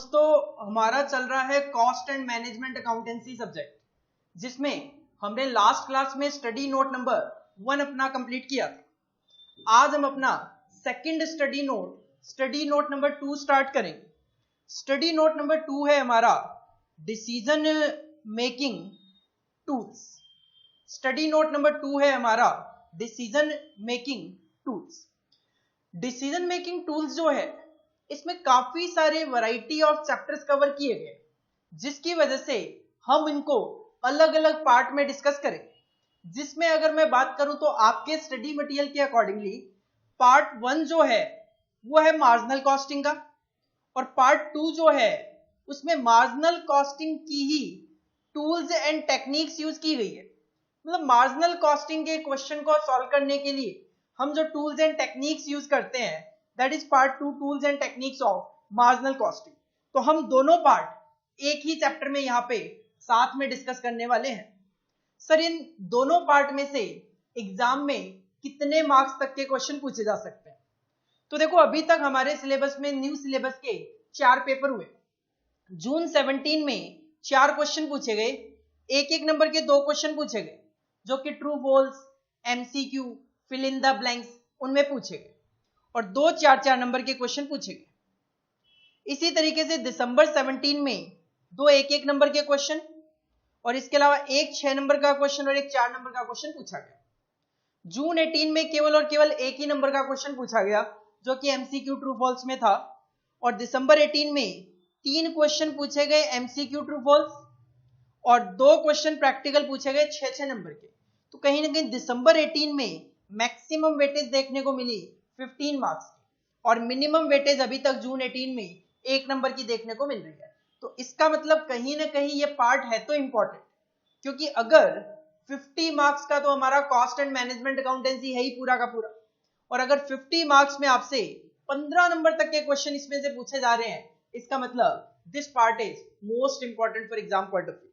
दोस्तों हमारा चल रहा है cost and management accountancy subject, जिसमें हमने लास्ट क्लास में स्टडी नोट नंबर 1 अपना कंप्लीट किया था। आज हम अपना second study note number 2 start करेंगे। स्टडी नोट नंबर 2 है हमारा decision making tools. Study note number 2 है हमारा decision making tools. Decision making tools जो है इसमें काफी सारे वैरायटी ऑफ चैप्टर्स कवर किए गए, जिसकी वजह से हम इनको अलग अलग पार्ट में डिस्कस करेंगे। जिसमें अगर मैं बात करूं तो आपके स्टडी मटेरियल के अकॉर्डिंगली पार्ट 1 जो है वो है मार्जिनल कॉस्टिंग का, और पार्ट 2 जो है उसमें मार्जिनल कॉस्टिंग की ही टूल्स एंड टेक्निक्स यूज की गई है। मतलब मार्जिनल कॉस्टिंग के क्वेश्चन को सॉल्व करने के लिए हम जो टूल्स एंड टेक्निक्स यूज करते हैं that is part 2 tools and techniques of marginal costing. तो हम दोनों पार्ट एक ही चैप्टर में यहाँ पे साथ में डिस्कस करने वाले हैं। सर इन दोनों पार्ट में से एग्जाम में कितने मार्क्स तक के क्वेश्चन पूछे जा सकते हैं? तो देखो अभी तक हमारे सिलेबस में न्यू सिलेबस के 4 पेपर हुए। जून 17 में 4 क्वेश्चन पूछे गए, एक नंबर के 2 क्वेश्चन पूछे गए जो कि true false, MCQ, fill in the blanks उनमें पूछे गए, और 2 4 नंबर के क्वेश्चन पूछे गए। इसी तरीके से दिसंबर 17 में 2 1 नंबर के क्वेश्चन, और इसके अलावा एक 6 नंबर का क्वेश्चन और एक 4 नंबर का क्वेश्चन पूछा गया। जून 18 में केवल और केवल एक ही नंबर का क्वेश्चन पूछा गया जो कि एमसीक्यू ट्रू फॉल्स में था, और दिसंबर 18 में 3 क्वेश्चन पूछे गए एमसीक्यू ट्रू फॉल्स, और 2 क्वेश्चन प्रैक्टिकल पूछे गए 6 नंबर के। तो कहीं ना कहीं दिसंबर 18 में मैक्सिमम वेटेज देखने को मिली 15 मार्क्स की, और मिनिमम वेटेज अभी तक जून 18 में 1 नंबर की देखने को मिल रही है। तो इसका मतलब कहीं ना कहीं ये पार्ट है तो इंपॉर्टेंट, क्योंकि अगर 50 मार्क्स का तो हमारा कॉस्ट एंड मैनेजमेंट अकाउंटेंसी है ही पूरा का पूरा, और अगर 50 मार्क्स में आपसे 15 नंबर तक के क्वेश्चन इसमें से पूछे जा रहे हैं, इसका मतलब this part is most important for exam point of view.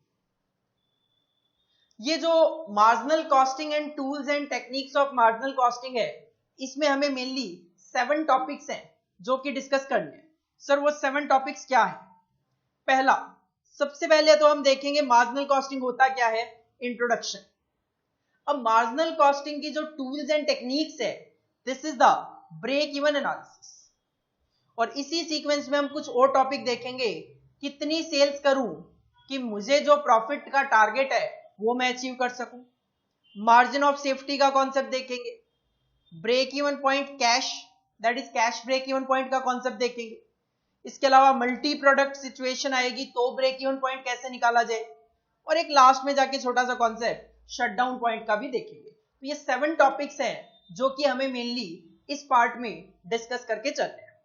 ये जो marginal costing and tools and techniques of marginal costing है, इसमें हमें मेनली 7 टॉपिक्स हैं जो कि डिस्कस करने हैं। सर वो 7 टॉपिक्स क्या है? पहला, सबसे पहले तो हम देखेंगे मार्जिनल कॉस्टिंग होता क्या है, इंट्रोडक्शन। अब मार्जिनल कॉस्टिंग की जो टूल्स एंड टेक्निक्स है this is the break even analysis, और इसी सीक्वेंस में हम कुछ और टॉपिक देखेंगे, कितनी सेल्स करूं कि मुझे जो प्रॉफिट का टारगेट है वो मैं अचीव कर सकूं। मार्जिन ऑफ सेफ्टी का कॉन्सेप्ट देखेंगे, break even point cash that is cash break even point का कॉन्सेप्ट देखेंगे। इसके अलावा मल्टी प्रोडक्ट सिचुएशन आएगी तो ब्रेक इवन पॉइंट कैसे निकाला जाए, और एक लास्ट में जाके छोटा सा कॉन्सेप्ट शटडाउन पॉइंट का भी देखेंगे। तो ये 7 टॉपिक्स हैं जो कि हमें मेनली इस पार्ट में डिस्कस करके चलते हैं।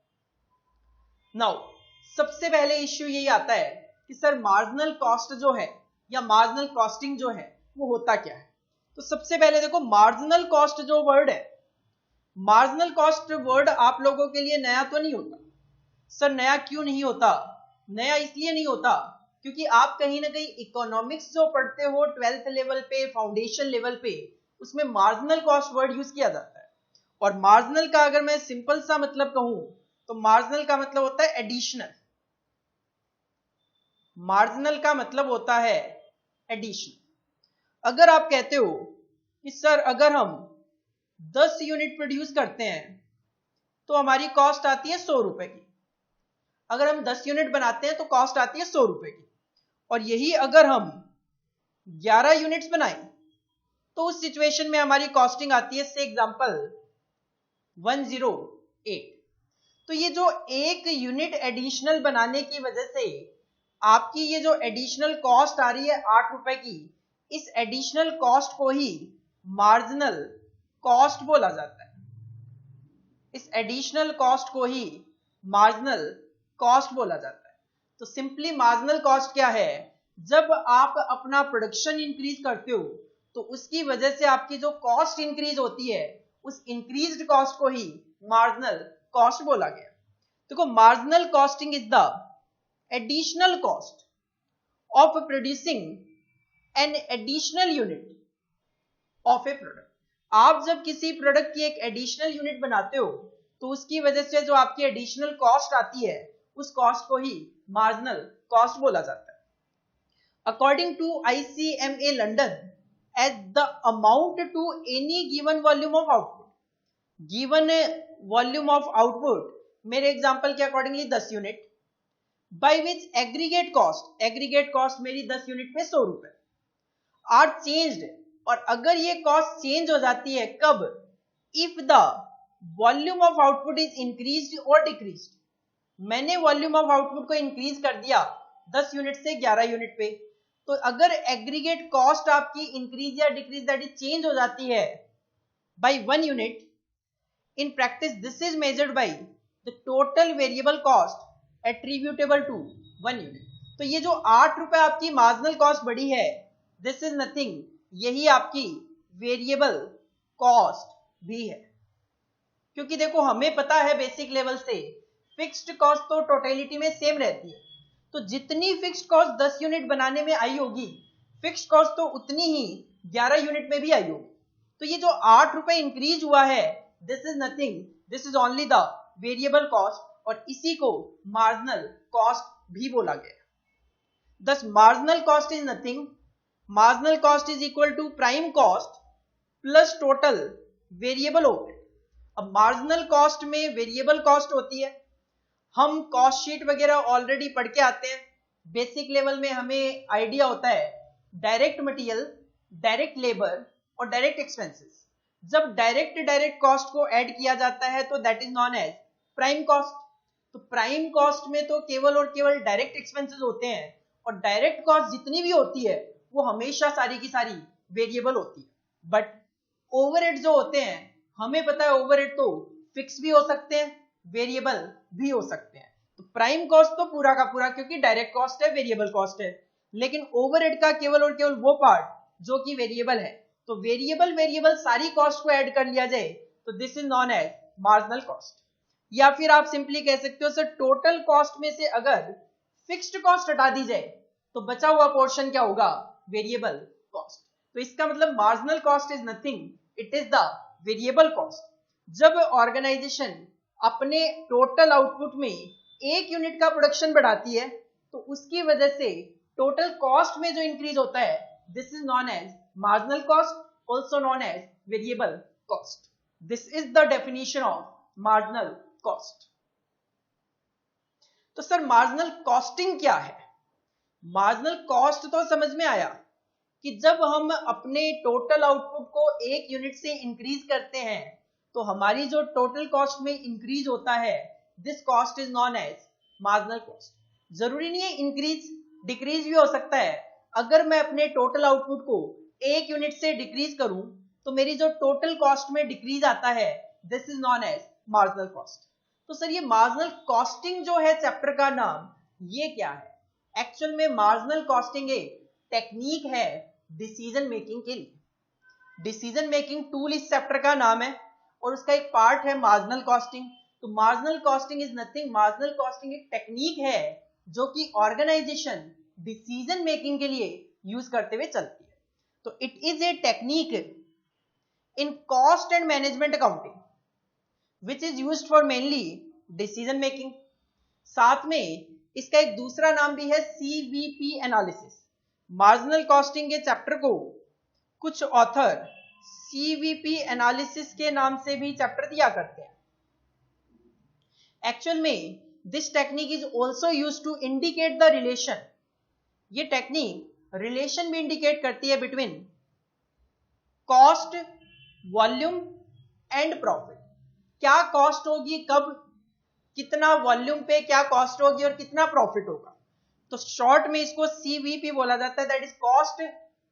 नाउ सबसे पहले इश्यू यही आता है कि सर मार्जिनल कॉस्ट जो है या मार्जिनल कॉस्टिंग जो है वो होता क्या है। तो सबसे पहले देखो मार्जिनल कॉस्ट जो वर्ड है, मार्जिनल कॉस्ट वर्ड आप लोगों के लिए नया तो नहीं होता। सर नया क्यों नहीं होता? नया इसलिए नहीं होता क्योंकि आप कहीं ना कहीं इकोनॉमिक्स जो पढ़ते हो 12th लेवल पे, फाउंडेशन लेवल पे, उसमें मार्जिनल कॉस्ट वर्ड यूज किया जाता है। और मार्जिनल का अगर मैं सिंपल सा मतलब कहूं तो मार्जिनल का मतलब होता है एडिशनल। मार्जिनल का मतलब होता है एडिशनल। अगर आप कहते हो कि सर अगर हम 10 यूनिट प्रोड्यूस करते हैं तो हमारी कॉस्ट आती है 100 रुपए की। अगर हम 10 यूनिट बनाते हैं तो कॉस्ट आती है 100 रुपए की, और यही अगर हम 11 यूनिट्स बनाएं तो उस सिचुएशन में हमारी कॉस्टिंग आती है से एग्जांपल 108। तो ये जो एक यूनिट एडिशनल बनाने की वजह से आपकी ये जो एडिशनल कॉस्ट आ रही है 8 रुपए की, इस एडिशनल कॉस्ट को ही मार्जिनल कॉस्ट बोला जाता है। इस एडिशनल कॉस्ट को ही मार्जिनल कॉस्ट बोला जाता है। तो सिंपली मार्जिनल कॉस्ट क्या है? जब आप अपना प्रोडक्शन इंक्रीज करते हो तो उसकी वजह से आपकी जो कॉस्ट इंक्रीज होती है, उस इंक्रीज्ड कॉस्ट को ही मार्जिनल कॉस्ट बोला गया। देखो marginal costing is the additional cost of producing an additional unit of A product. आप जब किसी प्रोडक्ट की एक एडिशनल यूनिट बनाते हो तो उसकी वजह से जो आपकी एडिशनल कॉस्ट आती है उस कॉस्ट को ही मार्जिनल कॉस्ट बोला जाता है। According to ICMA London, as the amount to any given volume of output, given volume of output मेरे एग्जांपल के accordingly 10 unit, by which aggregate cost मेरी 10 यूनिट पे 100 रुपए आर चेंज्ड, और अगर ये कॉस्ट चेंज हो जाती है कब, if the volume of output is increased और डिक्रीज्ड, मैंने वॉल्यूम ऑफ आउटपुट को इंक्रीज कर दिया 10 यूनिट से 11 यूनिट पे, तो अगर एग्रीगेट कॉस्ट आपकी इंक्रीज या डिक्रीज दैट इज चेंज हो जाती है by 1 unit, in practice this is measured by the total variable cost attributable to 1 unit. तो ये जो 8 रुपए आपकी मार्जिनल कॉस्ट बढ़ी है, दिस इज नथिंग, यही आपकी वेरिएबल कॉस्ट भी है। क्योंकि देखो हमें पता है बेसिक लेवल से फिक्स्ड कॉस्ट तो टोटलिटी में सेम रहती है, तो जितनी फिक्स्ड कॉस्ट 10 यूनिट बनाने में आई होगी, फिक्स्ड कॉस्ट तो उतनी ही 11 यूनिट में भी आई होगी। तो ये जो 8 रुपए इंक्रीज हुआ है, this is nothing, this is only the variable cost, और इसी को मार्जिनल कॉस्ट भी बोला गया। Thus marginal cost is nothing, marginal cost is equal to prime cost plus total variable overhead. अब मार्जिनल कॉस्ट में वेरिएबल कॉस्ट होती है, हम कॉस्ट शीट वगैरह ऑलरेडी पढ़ के आते हैं, बेसिक लेवल में हमें आइडिया होता है डायरेक्ट मटेरियल, डायरेक्ट लेबर और डायरेक्ट एक्सपेंसेस। जब डायरेक्ट कॉस्ट को ऐड किया जाता है तो that is known as prime cost. तो प्राइम कॉस्ट में तो केवल और केवल डायरेक्ट एक्सपेंसेस होते हैं, और डायरेक्ट कॉस्ट जितनी भी होती है वो हमेशा सारी की सारी वेरिएबल होती है। बट ओवरहेड जो होते हैं, हमें पता है ओवरहेड तो फिक्स भी हो सकते हैं, वेरिएबल भी हो सकते हैं। तो प्राइम कॉस्ट तो पूरा का पूरा क्योंकि डायरेक्ट कॉस्ट है, वेरिएबल कॉस्ट है, लेकिन ओवरहेड का केवल और केवल वो पार्ट जो कि वेरिएबल है। तो वेरिएबल सारी कॉस्ट को ऐड कर लिया जाए तो this is known as marginal cost. या फिर आप सिंपली कह सकते हो सर टोटल कॉस्ट में से अगर फिक्स्ड कॉस्ट हटा दी जाए तो बचा हुआ पोर्शन क्या होगा, वेरिएबल कॉस्ट। तो इसका मतलब marginal cost is nothing, it is the variable cost. जब ऑर्गेनाइजेशन अपने टोटल आउटपुट में 1 यूनिट का प्रोडक्शन बढ़ाती है तो उसकी वजह से टोटल कॉस्ट में जो इंक्रीज होता है, this is known as marginal cost, also known as variable cost. This is the definition of marginal cost. तो सर मार्जिनल कॉस्टिंग क्या है? मार्जिनल कॉस्ट तो समझ में आया कि जब हम अपने टोटल आउटपुट को 1 यूनिट से इंक्रीज करते हैं तो हमारी जो टोटल कॉस्ट में इंक्रीज होता है, this cost is known as marginal cost. जरूरी नहीं है इंक्रीज, डिक्रीज भी हो सकता है। अगर मैं अपने टोटल आउटपुट को 1 यूनिट से डिक्रीज करूं तो मेरी जो टोटल कॉस्ट में डिक्रीज आता है, this is known as marginal cost. तो सर ये मार्जिनल कॉस्टिंग जो है चैप्टर का नाम, ये क्या है? एक्चुअल में मार्जिनल कॉस्टिंग एक टेक्निक है डिसीजन मेकिंग के लिए। डिसीजन मेकिंग टूल इस चैप्टर का नाम है और उसका एक पार्ट है मार्जिनल कॉस्टिंग। तो marginal costing is nothing, marginal costing एक टेक्निक है जो कि ऑर्गेनाइजेशन डिसीजन मेकिंग के लिए यूज करते हुए चलती है। तो it is a technique in cost and management accounting which is used for mainly decision making. साथ में इसका एक दूसरा नाम भी है CVP एनालिसिस। मार्जिनल कॉस्टिंग के चैप्टर को कुछ ऑथर CVP एनालिसिस के नाम से भी चैप्टर दिया करते हैं। एक्चुअल में this technique is also used to indicate the relation. ये टेक्निक रिलेशन भी इंडिकेट करती है between cost, volume and profit. क्या कॉस्ट होगी, कब, कितना वॉल्यूम पे क्या कॉस्ट होगी और कितना प्रॉफिट होगा। तो शॉर्ट में इसको CVP बोला जाता है, that is cost,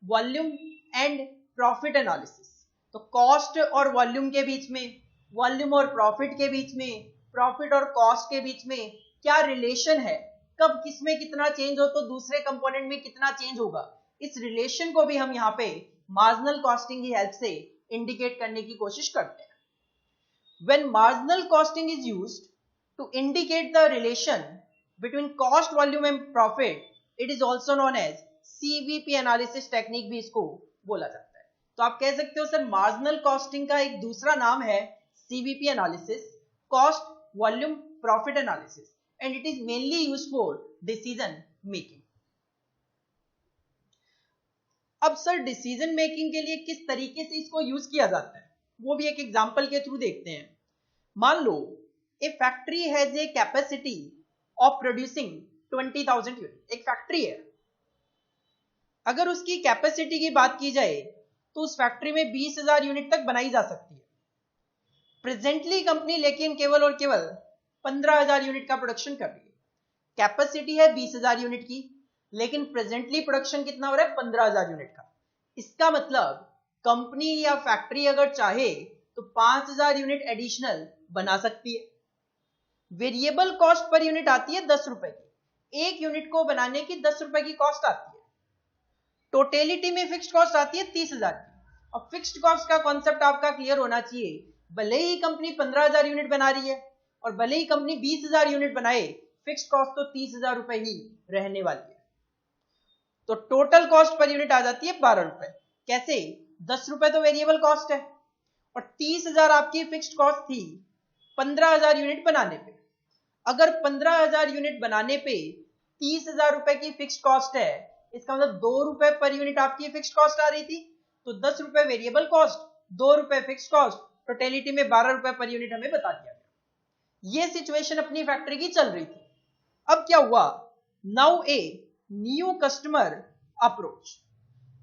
volume and profit analysis. तो कॉस्ट और वॉल्यूम के बीच में, वॉल्यूम और प्रॉफिट के बीच में, प्रॉफिट और कॉस्ट के बीच में क्या रिलेशन है, कब किसमें कितना चेंज हो तो दूसरे कंपोनेंट में कितना चेंज होगा, इस रिलेशन को भी हम यहाँ पे मार्जिनल कॉस्टिंग की हेल्प से इंडिकेट करने की कोशिश करते हैं। When marginal costing is used to indicate the relation between cost, volume and profit, it is also known as CVP analysis technique भी इसको बोला जाता है। तो आप कह सकते हो सर मार्जिनल कॉस्टिंग का एक दूसरा नाम है CVP analysis, cost, volume, profit analysis. and it is mainly used for decision making. अब सर डिसीजन मेकिंग के लिए किस तरीके से इसको यूज किया जाता है वो भी एक एग्जांपल के थ्रू देखते हैं. मान लो a factory has a capacity of producing 20,000 unit. एक फैक्ट्री है, अगर उसकी कैपेसिटी की बात की जाए तो उस फैक्ट्री में 20,000 यूनिट तक बनाई जा सकती है. प्रेजेंटली कंपनी लेकिन केवल और केवल 15,000 यूनिट का प्रोडक्शन कर रही है. कैपेसिटी है 20,000 यूनिट की, लेकिन प्रेजेंटली प्रोडक्शन कितना हो रहा है? 15,000 यूनिट का. इसका मतलब कंपनी या फैक्ट्री अगर चाहे तो 5,000 यूनिट एडिशनल बना सकती है. वेरिएबल कॉस्ट पर यूनिट आती है 10 रुपए की. एक यूनिट को बनाने की 10 रुपए की कॉस्ट आती है. टोटलिटी में फिक्स्ड कॉस्ट आती है 30,000 की. और फिक्स्ड कॉस्ट का कॉन्सेप्ट आपका क्लियर होना चाहिए. भले ही कंपनी 15,000 यूनिट बना रही है और भले ही कंपनी 20,000 यूनिट बनाए, फिक्स्ड कॉस्ट तो 30,000 रुपए ही रहने वाली है. तो टोटल कॉस्ट पर यूनिट आ जाती है 12 रुपए. कैसे? 10 रुपए तो वेरिएबल कॉस्ट है और 30,000 आपकी फिक्स्ड कॉस्ट थी 15,000 यूनिट बनाने पे. अगर 15,000 यूनिट बनाने पे 30,000 रुपए की फिक्स्ड कॉस्ट है, इसका मतलब 2 रुपए पर यूनिट आपकी फिक्स्ड कॉस्ट आ रही थी. तो 10 रुपए वेरिएबल कॉस्ट, 2 रुपए फिक्स्ड कॉस्ट, टोटलिटी में 12 रुपए पर यूनिट हमें बता दिया गया. ये सिचुएशन अपनी फैक्ट्री की चल रही थी. अब क्या हुआ? Now a new customer approach.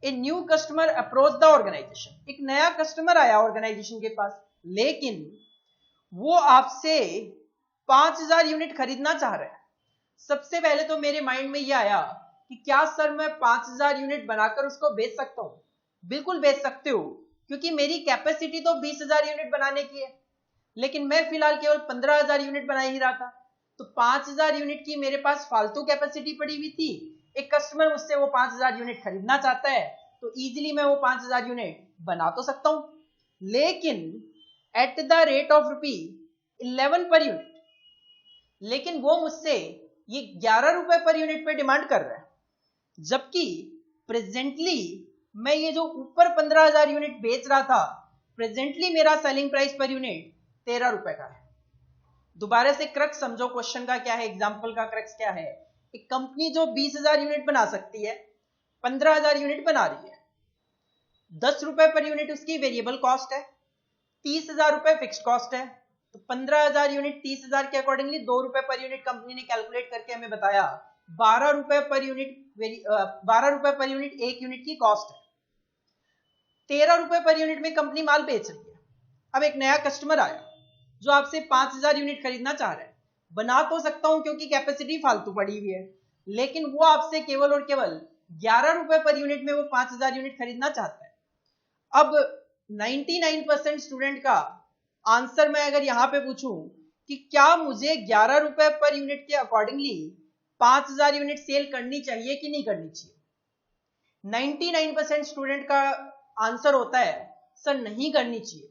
A new customer approach the organisation. एक नया कस्टमर आया ऑर्गेनाइजेशन के पास, लेकिन वो आपसे 5,000 यूनिट खरीदना चाह रहा है. सबसे पहले तो मेरे माइंड में ये आया कि क्या सर मैं 5,000 यूनिट बनाकर उसको बेच सकता हूं? बिल्कुल बेच सकते हो, क्योंकि मेरी कैपेसिटी तो 20,000 यूनिट बनाने की है, लेकिन मैं फिलहाल केवल 15,000 यूनिट बना ही रहा था. तो 5,000 यूनिट की मेरे पास फालतू कैपेसिटी पड़ी हुई थी. एक कस्टमर मुझसे वो 5,000 यूनिट खरीदना चाहता है, तो इजीली मैं वो 5,000 यूनिट बना तो सकता हूं, लेकिन एट द रेट ऑफ ₹11 पर यूनिट. लेकिन वो मुझसे ये 11 रुपए पर यूनिट पे डिमांड कर रहा है, जबकि प्रेजेंटली मैं ये जो ऊपर 15,000 यूनिट बेच रहा था, प्रेजेंटली मेरा सेलिंग प्राइस पर यूनिट 13 रुपए का है. दोबारा से क्रक्स समझो क्वेश्चन का क्या है, एग्जांपल का क्रक्स क्या है. एक कंपनी जो 20,000 यूनिट बना सकती है, 15,000 यूनिट बना रही है. 10 रुपए पर यूनिट उसकी वेरिएबल कॉस्ट है, 30,000 रुपए फिक्स्ड कॉस्ट है. तो 15,000 यूनिट 30,000 के अकॉर्डिंगली 2 रुपए पर यूनिट कंपनी ने कैलकुलेट करके हमें बताया 12 रुपए पर यूनिट. 12 रुपए पर यूनिट एक यूनिट की कॉस्ट है. 13 रुपए पर यूनिट में कंपनी माल बेच रही है. अब एक नया कस्टमर आया जो आपसे 5,000 यूनिट खरीदना चाह रहा है. बना तो सकता हूं क्योंकि कैपेसिटी फालतू पड़ी हुई है, लेकिन वो आपसे केवल और केवल 11 रुपए पर यूनिट में वो 5,000 यूनिट खरीदना चाहता है. अब 99% स्टूडेंट का आंसर मैं अगर यहां पे पूछूं कि क्या मुझे 11 रुपए पर यूनिट के अकॉर्डिंगली 5,000 यूनिट सेल करनी चाहिए कि नहीं करनी चाहिए, 99% स्टूडेंट का आंसर होता है सर नहीं करनी चाहिए.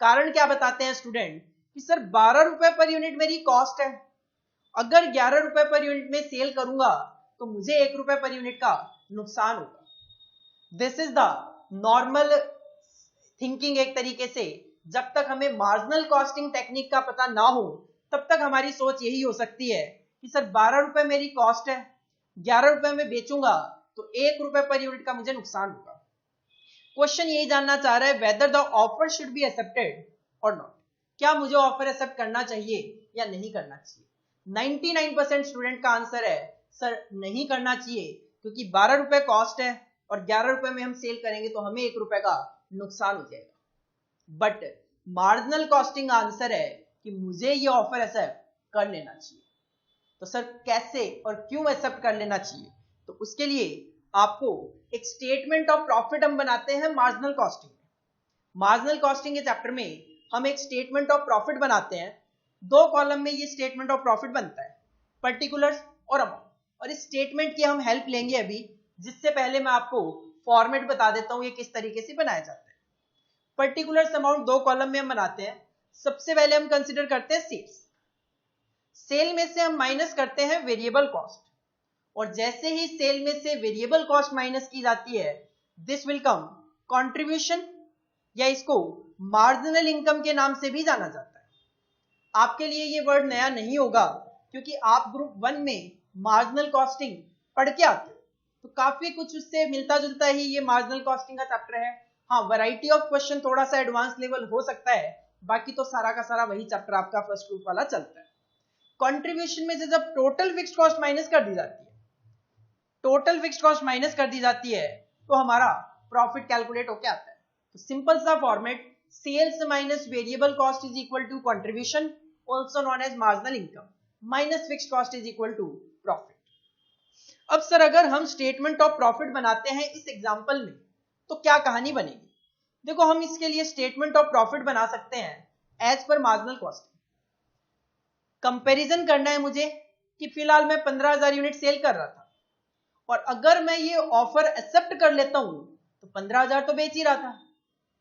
कारण क्या बताते हैं स्टूडेंट कि सर 12 रुपए पर यूनिट मेरी कॉस्ट है, अगर 11 रुपए पर यूनिट में सेल करूंगा तो मुझे 1 रुपए पर यूनिट का नुकसान होगा. This is the normal thinking. एक तरीके से जब तक हमें मार्जिनल कॉस्टिंग टेक्निक का पता ना हो, तब तक हमारी सोच यही हो सकती है कि सर 12 रुपए मेरी कॉस्ट है, 11 रुपए में बेचूंगा तो 1 रुपए पर यूनिट का मुझे नुकसान होगा. क्वेश्चन यही जानना चाह रहा है whether the offer should be accepted और नॉट. क्या मुझे ऑफर एक्सेप्ट करना चाहिए या नहीं करना चाहिए. 99% स्टूडेंट का आंसर है सर नहीं करना चाहिए, क्योंकि 12 रुपए कॉस्ट है और 11 रुपए में हम सेल करेंगे तो हमें 1 रुपए का नुकसान हो जाएगा. बट मार्जिनल कॉस्टिंग आंसर है कि मुझे ये ऑफर एक्सेप्ट कर लेना चाहिए. तो सर कैसे और क्यों एक्सेप्ट कर लेना चाहिए, तो उसके लिए आपको एक स्टेटमेंट ऑफ प्रॉफिट हम बनाते हैं मार्जिनल कॉस्टिंग. मार्जिनल कॉस्टिंग के चैप्टर में हम एक स्टेटमेंट ऑफ प्रॉफिट बनाते हैं. 2 कॉलम में ये स्टेटमेंट ऑफ प्रॉफिट बनता है, पर्टिकुलर्स और अमाउंट. और इस स्टेटमेंट की हम हेल्प लेंगे अभी, जिससे पहले मैं आपको फॉर्मेट बता देता हूं ये किस तरीके से बनाया जाता है. पर्टिकुलर्स अमाउंट 2 कॉलम में हम बनाते हैं. सबसे पहले हम कंसीडर करते हैं सेल्स. सेल में से हम माइनस करते हैं वेरिएबल कॉस्ट, और जैसे ही सेल में से वेरिएबल कॉस्ट माइनस की जाती है, दिस विल कम कंट्रीब्यूशन, या इसको मार्जिनल इनकम के नाम से भी जाना जाता है. आपके लिए ये वर्ड नया नहीं होगा, क्योंकि आप ग्रुप 1 में मार्जिनल कॉस्टिंग पढ़ के आते हो, तो काफी कुछ उससे मिलता जुलता ही ये मार्जिनल कॉस्टिंग का चैप्टर है। हाँ, वैरायटी ऑफ क्वेश्चन थोड़ा सा एडवांस लेवल हो सकता है, बाकी तो सारा का सारा वही चैप्टर आपका फर्स्ट ग्रुप वाला चलता है। कंट्रीब्यूशन में से जब टोटल फिक्स्ड कॉस्ट माइनस कर दी जाती है, टोटल फिक्स्ड कॉस्ट माइनस कर दी जाती है, तो हमारा प्रॉफिट कैलकुलेट होके आता है। तो सिंपल सा format, sales minus variable cost is equal to contribution, also known as marginal income, minus fixed cost is equal to profit. अब सर अगर हम स्टेटमेंट ऑफ प्रॉफिट बनाते हैं इस एग्जांपल में, तो क्या कहानी बनेगी? देखो, हम इसके लिए स्टेटमेंट ऑफ प्रॉफिट बना सकते हैं as per marginal cost. Comparison करना है मुझे कि फिलहाल मैं 15,000 यूनिट सेल कर रहा था, और अगर मैं ये ऑफर एक्सेप्ट कर लेता हूं तो 15,000 तो बेच ही रहा था,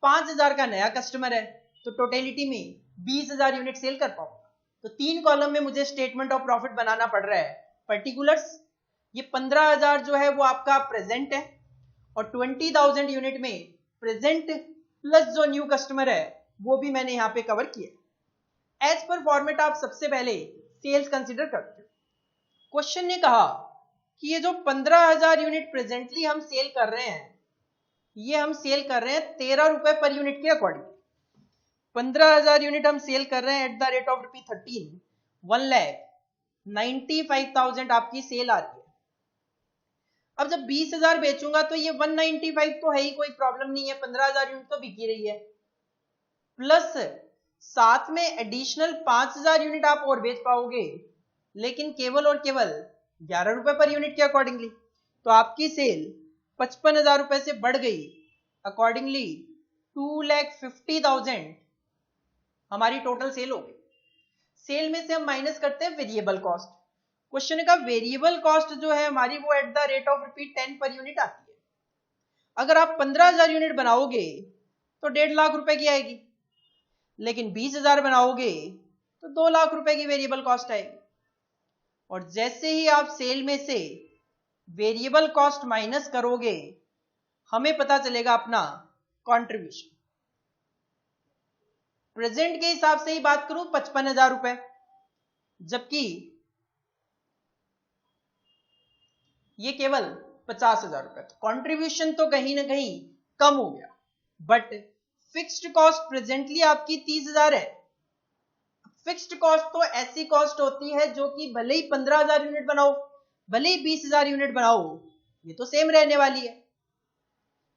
5,000 का नया कस्टमर है, तो टोटलिटी में 20,000 यूनिट सेल कर पाऊंगा। तो 3 कॉलम में मुझे स्टेटमेंट ऑफ प्रॉफिट बनाना पड़ रहा है। पर्टिकुलर्स, ये 15,000 जो है वो आपका प्रेजेंट है, और 20,000 यूनिट में प्रेजेंट प्लस जो न्यू कस्टमर है वो भी मैंने यहां पे कवर किया। एज पर फॉर्मेट आप सबसे पहले सेल्स कंसीडर करते हो। क्वेश्चन ने कहा कि ये जो 15,000 यूनिट प्रेजेंटली हम सेल कर रहे हैं, ये हम सेल कर रहे हैं 13 रुपए पर यूनिट के अकॉर्डिंग। 15,000 यूनिट हम सेल कर रहे हैं एट द रेट ऑफ ₹13, 1,95,000 आपकी सेल आ रही है। अब जब 20,000 बेचूंगा तो ये 195 तो है ही, कोई प्रॉब्लम नहीं है, 15,000 यूनिट तो बिकी रही है, प्लस साथ में एडिशनल 5,000 यूनिट आप और बेच पाओगे, लेकिन केवल और केवल 11 रुपए पर यूनिट के अकॉर्डिंगली। तो आपकी सेल 55,000 रुपए से बढ़ गई, अकॉर्डिंगली 2,50,000 हमारी टोटल सेल हो गई। सेल में से हम माइनस करते हैं वेरिएबल कॉस्ट। क्वेश्चन का वेरिएबल कॉस्ट जो है हमारी वो eight the rate of ₹10 per unit आती है। अगर आप 15,000 यूनिट बनाओगे तो 1.5 लाख रुपए की आएगी, लेकिन 20,000 बनाओगे तो 2 लाख रुपए की वेरिएबल कॉस्ट आएगी। और जैसे ही आप सेल में से वेरिएबल कॉस्ट माइनस करोगे, हमें पता चलेगा अपना कंट्रीब्यूशन। प्रेजेंट के हिसाब से ही बात करूं 55,000 रुपए, जबकि ये केवल 50,000 रुपए। कंट्रीब्यूशन तो कहीं ना कहीं कम हो गया, बट फिक्स्ड कॉस्ट प्रेजेंटली आपकी 30,000 है। फिक्स्ड कॉस्ट तो ऐसी कॉस्ट होती है जो कि भले ही 15,000 यूनिट बनाओ, भले ही 20,000 यूनिट बनाओ, ये तो सेम रहने वाली है।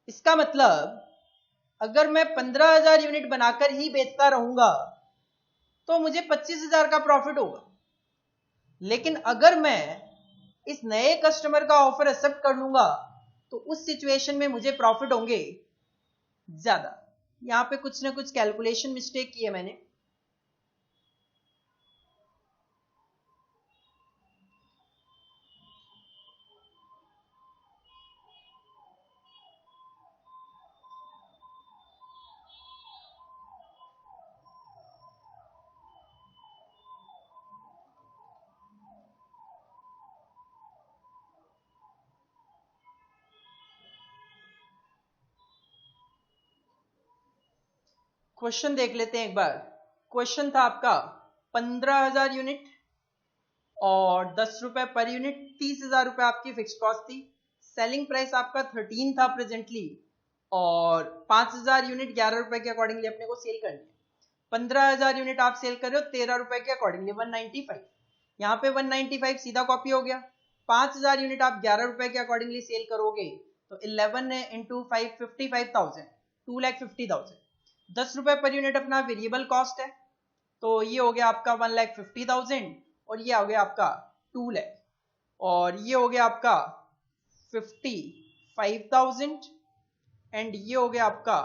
इसका मतलब अगर मैं 15,000 यूनिट बनाकर ही बेचता रहूंगा तो मुझे 25,000 का प्रॉफिट होगा, लेकिन अगर मैं इस नए कस्टमर का ऑफर एक्सेप्ट कर लूंगा तो उस सिचुएशन में मुझे प्रॉफिट होंगे ज्यादा। यहां पे कुछ ना कुछ कैलकुलेशन मिस्टेक की है मैंने। क्वेश्चन देख लेते हैं एक बार। क्वेश्चन था आपका 15,000 यूनिट और 10 रुपए पर यूनिट, 30,000 रुपए आपकी फिक्स कॉस्ट थी। सेलिंग प्राइस आपका 13 था प्रेजेंटली, और 5,000 यूनिट 11 रुपए के अकॉर्डिंगली अपने को सेल करनी है। 15,000 यूनिट आप सेल कर रहे हो 13 रुपए के अकॉर्डिंगली 195। यहाँ पे 195 सीधा कॉपी हो गया। 5,000 यूनिट आप 11 रुपए के अकॉर्डिंगली सेल करोगे तो 11 इंटू 5 55,000, 2,50,000। 10 रुपए पर यूनिट अपना वेरिएबल कॉस्ट है, तो ये हो गया आपका 1,50,000, और ये हो गया आपका 2 लाख, और ये हो गया आपका 55,000, एंड ये हो गया आपका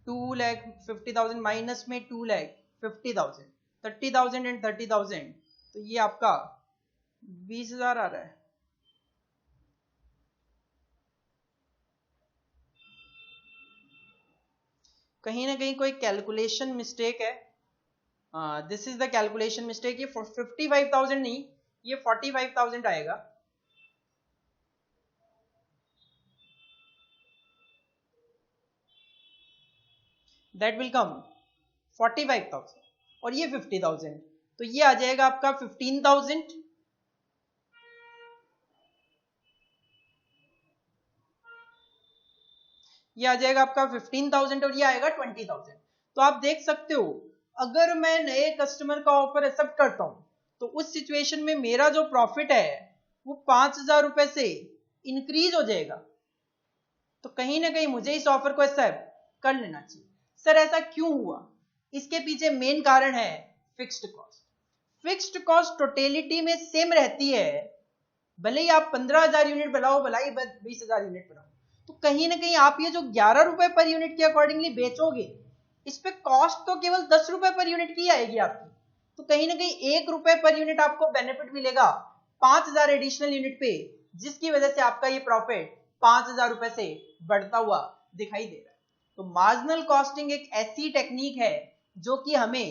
2,50,000 माइनस में 2,50,000, 30,000 एंड 30,000, तो ये आपका 20,000 आ रहा है। कहीं ना कहीं कोई कैलकुलेशन मिस्टेक है। This is the calculation mistake. ये 55,000 नहीं, ये 45,000 आएगा। दैट विल कम 45,000, और ये 50,000, तो ये आ जाएगा आपका 15,000, ये आ जाएगा आपका 15,000 और ये आएगा 20,000। तो आप देख सकते हो अगर मैं नए कस्टमर का ऑफर एक्सेप्ट करता हूं तो उस सिचुएशन में मेरा जो प्रॉफिट है वो 5,000 रुपए से इंक्रीज हो जाएगा। तो कहीं ना कहीं मुझे इस ऑफर को एक्सेप्ट कर लेना चाहिए। सर ऐसा क्यों हुआ? इसके पीछे मेन कारण है fixed cost. Fixed cost totality में सेम रहती है, भले ही आप 15,000 यूनिट बनाओ, भले ही 20,000 यूनिट बनाओ, तो कहीं ना कहीं आप ये जो 11 रुपए पर यूनिट के अकॉर्डिंगली बेचोगे, इस पे कॉस्ट तो केवल 10 रुपए पर यूनिट की आएगी आपकी। तो कहीं ना कहीं 1 रुपए पर यूनिट आपको बेनिफिट मिलेगा 5,000 एडिशनल यूनिट पे, जिसकी वजह से आपका ये प्रॉफिट 5,000 रुपए से बढ़ता हुआ दिखाई दे रहा है। तो मार्जिनल कॉस्टिंग एक ऐसी टेक्निक है जो कि हमें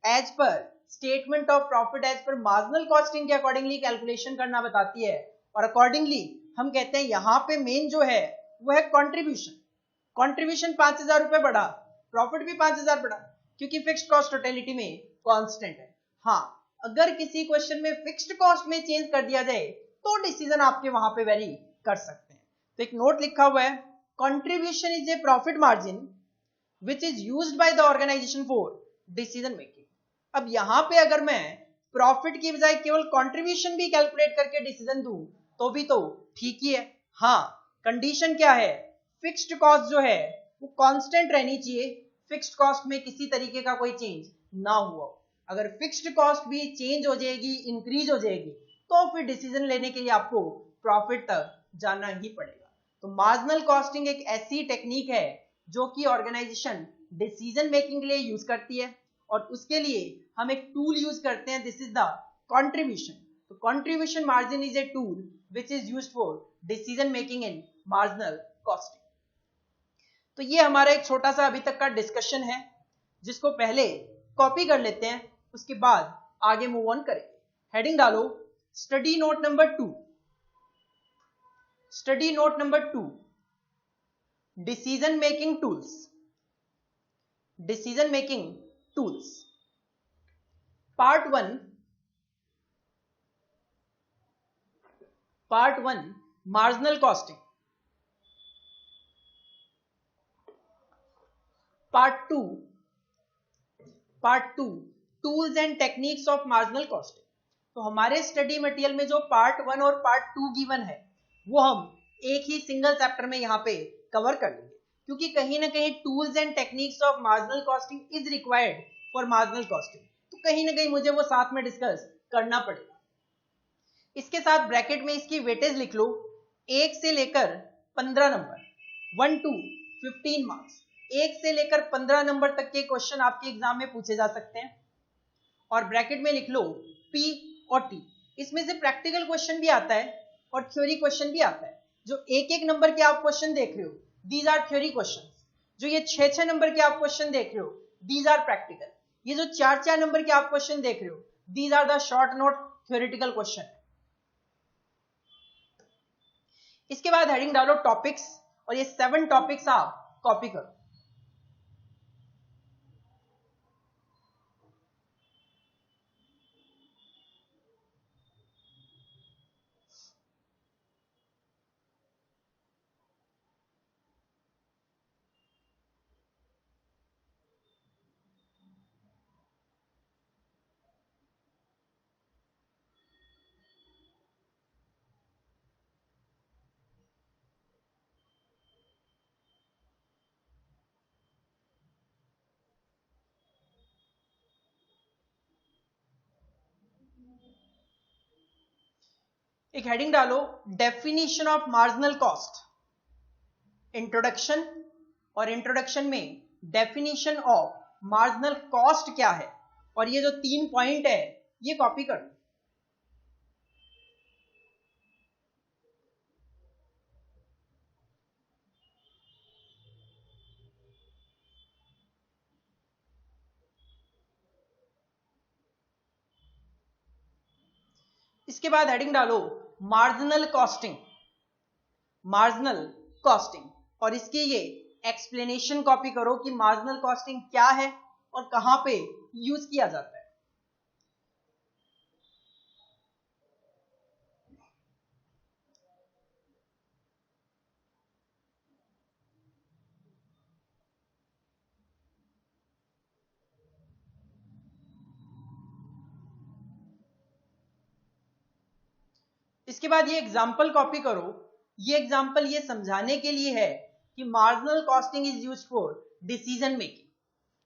as per statement of profit as per marginal costing के अकॉर्डिंगली कैलकुलेशन करना बताती है। और अकॉर्डिंगली हम कहते हैं यहां पे मेन जो है वो है कंट्रीब्यूशन। कंट्रीब्यूशन 5,000 रुपए बढ़ा, प्रॉफिट भी 5,000 बढ़ा, क्योंकि फिक्स्ड कॉस्ट टोटलिटी में कांस्टेंट है। हाँ, अगर किसी क्वेश्चन में फिक्स्ड कॉस्ट में चेंज कर दिया जाए तो डिसीजन आपके वहां पे वेरी कर सकते हैं। तो एक नोट लिखा हुआ है, contribution is a profit margin which is used by the organisation for decision making. अब यहां पे अगर मैं प्रॉफिट की बजाय केवल कंट्रीब्यूशन भी कैलकुलेट करके डिसीजन दूं तो भी तो ठीक ही है। हाँ, कंडीशन क्या है? फिक्स्ड कॉस्ट जो है वो कांस्टेंट रहनी चाहिए, फिक्स्ड कॉस्ट में किसी तरीके का कोई चेंज ना हुआ। अगर फिक्स्ड कॉस्ट भी चेंज हो जाएगी, इंक्रीज हो जाएगी, तो फिर डिसीजन लेने के लिए आपको प्रॉफिट तक जाना ही पड़ेगा। तो मार्जिनल कॉस्टिंग एक ऐसी टेक्निक है जो कि ऑर्गेनाइजेशन डिसीजन मेकिंग के लिए यूज करती है, और उसके लिए हम एक टूल यूज करते हैं, दिस इज द कंट्रीब्यूशन। तो contribution margin is a tool which is used for decision making in marginal costing. तो ये हमारा एक छोटा सा अभी तक का डिस्कशन है, जिसको पहले कॉपी कर लेते हैं, उसके बाद आगे मूव ऑन करेंगे। हेडिंग डालो study note number 2। Study note number 2, decision making tools. Decision making tools part 1, marginal costing. Part 2 tools and techniques of marginal costing. तो हमारे स्टडी मटेरियल में जो पार्ट 1 और पार्ट 2 गिवन है वो हम एक ही सिंगल चैप्टर में यहाँ पे कवर कर लेंगे, क्योंकि कहीं ना कहीं tools and techniques of marginal costing is required for marginal costing, तो कहीं ना कहीं मुझे वो साथ में डिस्कस करना पड़ेगा। इसके साथ ब्रैकेट में इसकी वेटेज लिख लो, 1 से लेकर 15 नंबर, 1 to 15 मार्क्स। 1 से लेकर 15 नंबर तक के क्वेश्चन आपके एग्जाम में पूछे जा सकते हैं। और ब्रैकेट में लिख लो P और T। इसमें से प्रैक्टिकल क्वेश्चन भी आता है और थ्योरी क्वेश्चन भी आता है। जो एक एक नंबर के आप क्वेश्चन देख रहे हो, दीज आर थ्योरी क्वेश्चन। जो ये 6-6 नंबर के आप क्वेश्चन देख रहे हो, दीज आर प्रैक्टिकल। ये जो 4-4 नंबर के आप क्वेश्चन देख रहे हो, these are the short note theoretical question. इसके बाद हेडिंग डालो टॉपिक्स, और ये 7 टॉपिक्स आप कॉपी करो। एक हेडिंग डालो definition of marginal cost, introduction. और इंट्रोडक्शन में डेफिनेशन ऑफ मार्जिनल कॉस्ट क्या है, और ये जो 3 पॉइंट है ये कॉपी कर लो। इसके बाद हेडिंग डालो मार्जिनल कॉस्टिंग, मार्जिनल कॉस्टिंग, और इसकी ये एक्सप्लेनेशन कॉपी करो कि मार्जिनल कॉस्टिंग क्या है और कहां पे यूज किया जाता है। इसके बाद ये एग्जाम्पल कॉपी करो। ये एग्जाम्पल ये समझाने के लिए है कि marginal costing is used for decision making.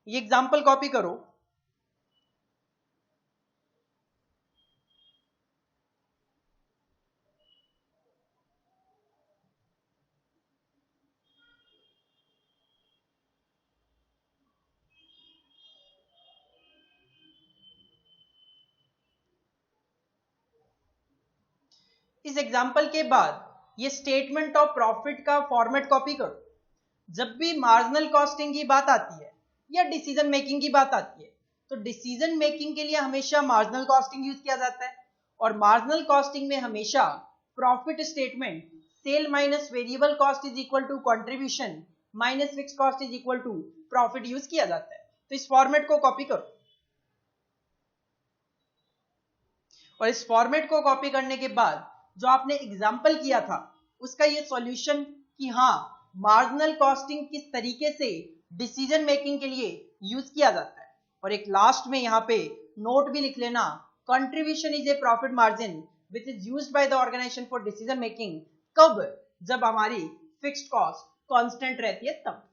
ये एग्जाम्पल कॉपी करो। इस एग्जाम्पल के बाद ये स्टेटमेंट ऑफ प्रॉफिट का फॉर्मेट कॉपी करो। जब भी मार्जिनल कॉस्टिंग की बात आती है या डिसीजन मेकिंग की बात आती है तो डिसीजन मेकिंग के लिए हमेशा मार्जिनल कॉस्टिंग यूज किया जाता है, और मार्जिनल कॉस्टिंग में हमेशा profit statement sale minus variable cost is equal to contribution minus fix cost is equal to profit use किया जाता है। तो इस फॉर्मेट को कॉपी करो, और इस फॉर्मेट को कॉपी करने के बाद जो आपने एग्जाम्पल किया था उसका ये सॉल्यूशन कि हाँ मार्जिनल कॉस्टिंग किस तरीके से डिसीजन मेकिंग के लिए यूज किया जाता है। और एक लास्ट में यहाँ पे नोट भी लिख लेना, contribution is a profit margin which is used by the organisation for decision making. कब? जब हमारी फिक्स्ड कॉस्ट कांस्टेंट रहती है तब।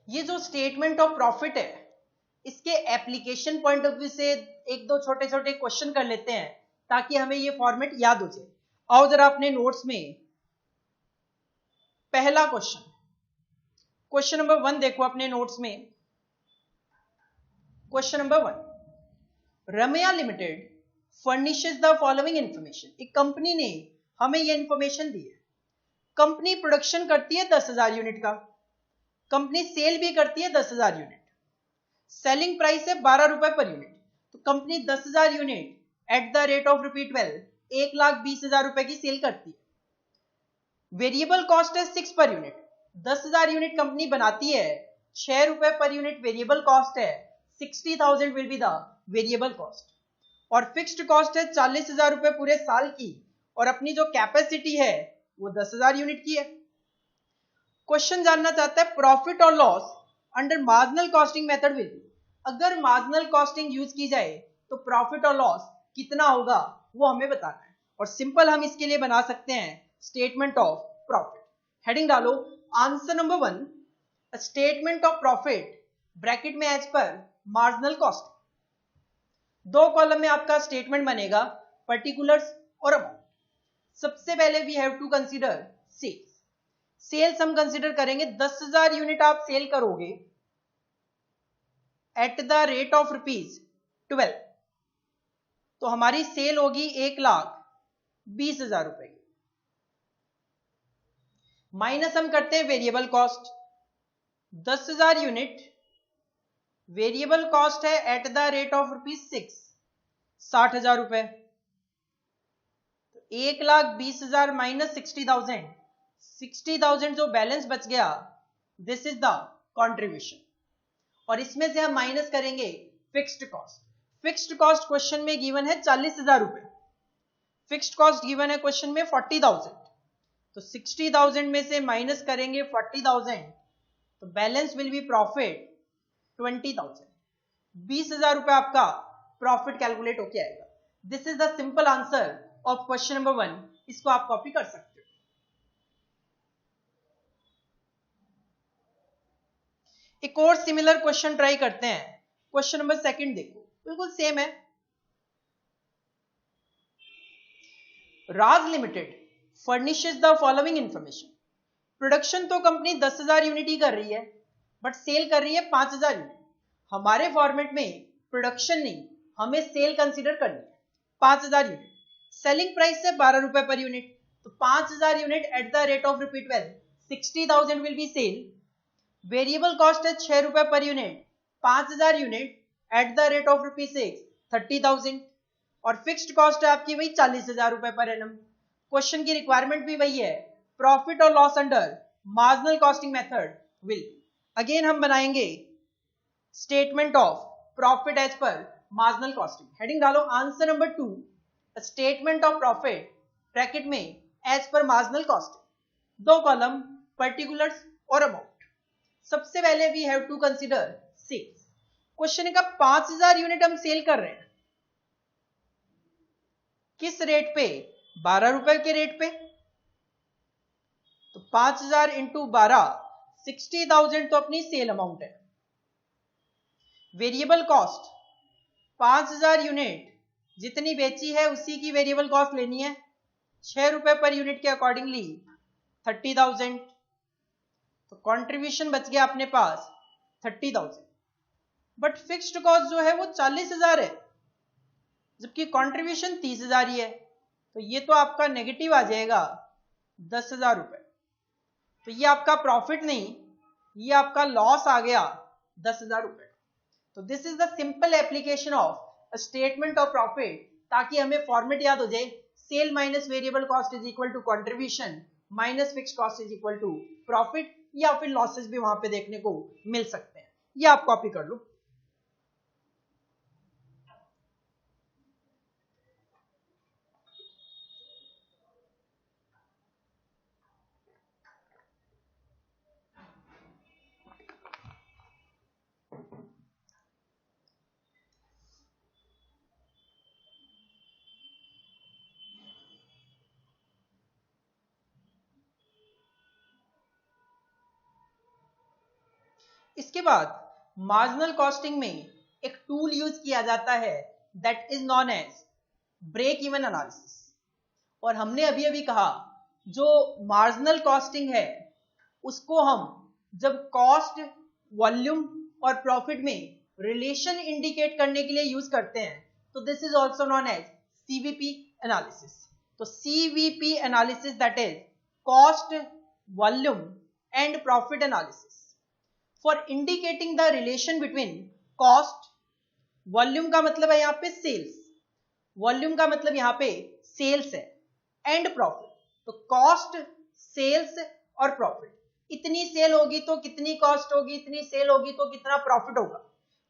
ये जो स्टेटमेंट ऑफ प्रॉफिट है इसके एप्लीकेशन पॉइंट ऑफ व्यू से एक दो छोटे छोटे क्वेश्चन कर लेते हैं ताकि हमें ये फॉर्मेट याद हो जाए। आओ जरा अपने नोट्स में पहला क्वेश्चन नंबर 1 देखो अपने नोट्स में। Question number 1, Ramaiah limited furnishes the following information. एक कंपनी ने हमें ये इंफॉर्मेशन दी है। कंपनी प्रोडक्शन करती है 10,000 यूनिट का, कंपनी सेल भी करती है 10,000 यूनिट, सेलिंग प्राइस है 12 रुपए पर यूनिट। तो company 10,000 unit at the rate of ₹12 1,20,000 रुपए की सेल करती है। वेरिएबल कॉस्ट है 6 पर यूनिट। 10,000 यूनिट कंपनी बनाती है, 6 रुपए पर यूनिट वेरिएबल कॉस्ट है, 60,000 will be the variable cost. और फिक्स्ड कॉस्ट है 40,000 रुपए पूरे साल की, और अपनी जो कैपेसिटी है वो 10,000 यूनिट की है। क्वेश्चन जानना चाहता है प्रॉफिट और loss under marginal costing method will. अगर मार्जिनल कॉस्टिंग यूज की जाए तो प्रॉफिट और लॉस कितना होगा वो हमें बताना है। और सिंपल हम इसके लिए बना सकते हैं स्टेटमेंट ऑफ प्रॉफिट। हेडिंग डालो answer number 1, statement of profit bracket में एज पर मार्जिनल कॉस्ट। दो कॉलम में आपका स्टेटमेंट बनेगा, पर्टिकुलर्स और अमाउंट। सबसे पहले we have to consider sales. Sales हम कंसीडर करेंगे, 10,000 यूनिट आप सेल करोगे एट द रेट ऑफ ₹12, तो हमारी सेल होगी 1,20,000 रुपए की। माइनस हम करते हैं variable cost, 10,000 unit variable cost है एट द रेट ऑफ ₹6, 60,000 रुपए। 1,20,000 माइनस 60,000, 60,000 जो बैलेंस बच गया दिस इज द कंट्रीब्यूशन। और इसमें से हम माइनस करेंगे fixed cost. Fixed cost question में गिवन है 40,000 रुपए, फिक्स्ड कॉस्ट गिवन है क्वेश्चन में 40,000। तो 60,000 में से माइनस करेंगे 40,000, तो बैलेंस विल बी प्रॉफिट 20,000। 20,000 रुपए आपका प्रॉफिट कैलकुलेट होके आएगा। This is the simple answer of question number 1। इसको आप कॉपी कर सकते हो। एक और सिमिलर क्वेश्चन ट्राई करते हैं। क्वेश्चन नंबर 2 देखो, बिल्कुल सेम है। Raj limited furnishes the following information. Production तो कंपनी 10,000 यूनिट ही कर रही है, बट सेल कर रही है 5,000 यूनिट। हमारे फॉर्मेट में प्रोडक्शन नहीं, हमें सेल कंसीडर करनी है 5,000 यूनिट। सेलिंग प्राइस है 12 रुपए पर यूनिट, तो 5,000 unit at the rate of ₹12, 60,000 will be sale. Variable cost है 6 रुपए per unit, 5,000 unit at the rate of ₹6, 30,000। और फिक्स्ड कॉस्ट है आपकी वही 40,000 रुपए पर एनम। क्वेश्चन की रिक्वायरमेंट भी वही है, प्रॉफिट और loss under marginal costing method will. Again हम बनाएंगे statement of profit as per marginal costing. Heading डालो answer number 2, statement of profit bracket में एज पर मार्जिनल कॉस्टिंग। दो कॉलम पर्टिकुलर्स और अमाउंट। सबसे पहले we have to consider sales. Question का 5000 unit हम सेल कर रहे हैं, किस रेट पे? 12 रुपए के रेट पे। तो 5000 इंटू 12, 60,000 तो अपनी सेल अमाउंट है। वेरिएबल कॉस्ट 5000 यूनिट जितनी बेची है उसी की वेरिएबल कॉस्ट लेनी है, 6 रुपए पर यूनिट के अकॉर्डिंगली 30,000। तो कंट्रीब्यूशन बच गया अपने पास 30,000, बट फिक्स्ड कॉस्ट जो है वो 40,000 है, जबकि कंट्रीब्यूशन 30,000 ही है। तो ये तो आपका नेगेटिव आ जाएगा 10,000 रुपए। तो ये आपका प्रॉफिट नहीं, ये आपका लॉस आ गया 10,000 रुपए। तो this is the simple application of a statement of profit, ताकि हमें फॉर्मेट याद हो जाए, sale minus variable cost is equal to contribution minus fixed cost is equal to profit, या फिर लॉसेस भी वहां पे देखने को मिल सकते हैं। ये आप कॉपी कर लो। इसके बाद मार्जिनल कॉस्टिंग में एक टूल यूज किया जाता है that is known as break even analysis. और हमने अभी अभी कहा जो मार्जिनल कॉस्टिंग है उसको हम जब कॉस्ट, वॉल्यूम और प्रॉफिट में रिलेशन इंडिकेट करने के लिए यूज करते हैं, तो this is also known as CVP analysis. तो CVP analysis that is cost, volume and profit analysis for indicating the relation between cost, volume का मतलब है यहां पे सेल्स, वॉल्यूम का मतलब यहां पे सेल्स है, एंड प्रॉफिट। तो कॉस्ट, सेल्स और प्रॉफिट, इतनी सेल होगी तो कितनी कॉस्ट होगी, इतनी सेल होगी तो कितना प्रॉफिट होगा।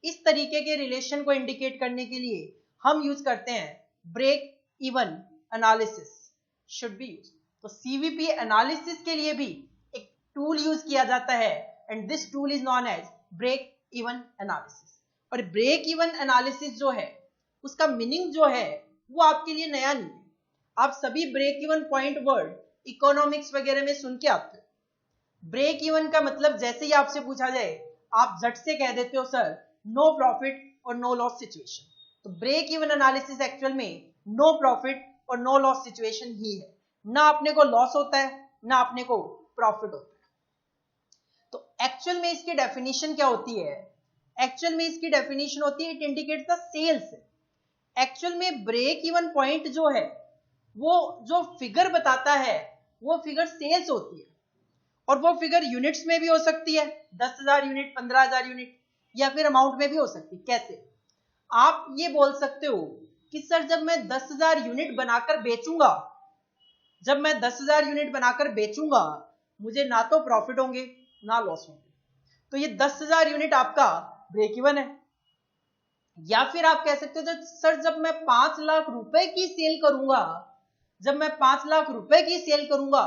इस तरीके के रिलेशन को इंडिकेट करने के लिए हम यूज करते हैं break even analysis should be use. तो सीवीपी एनालिसिस के लिए भी एक टूल यूज किया जाता है and this tool is known as break even analysis. और ब्रेक इवन एनालिसिस जो है उसका मीनिंग जो है वो आपके लिए नया नहीं है। आप सभी break even point word economics वगैरह में सुन के आते हो। ब्रेक इवन का मतलब जैसे ही आपसे पूछा जाए आप झट से कह देते हो सर नो प्रॉफिट और नो लॉस सिचुएशन। तो ब्रेक इवन एनालिसिस एक्चुअल में नो प्रॉफिट और नो लॉस सिचुएशन ही है, ना अपने को लॉस होता है ना अपने को प्रॉफिट होता है। तो एक्चुअल में इसकी डेफिनेशन क्या होती है? एक्चुअल में इसकी डेफिनेशन होती है it indicates the sales. Actual में ब्रेक इवन पॉइंट जो है वो जो फिगर बताता है वो फिगर सेल्स होती है, और वो फिगर यूनिट्स में भी हो सकती है, 10,000 यूनिट, 15,000 यूनिट, या फिर अमाउंट में भी हो सकती है। कैसे? आप ये बोल सकते हो कि सर जब मैं 10,000 यूनिट बनाकर बेचूंगा, जब मैं 10,000 यूनिट बनाकर बेचूंगा मुझे ना तो प्रॉफिट होंगे ना लॉस होंगे। तो ये 10,000 यूनिट आपका ब्रेक इवन है। या फिर आप कह सकते हो सर जब मैं 5 लाख रुपए की सेल करूंगा, जब मैं 5 लाख रुपए की सेल करूंगा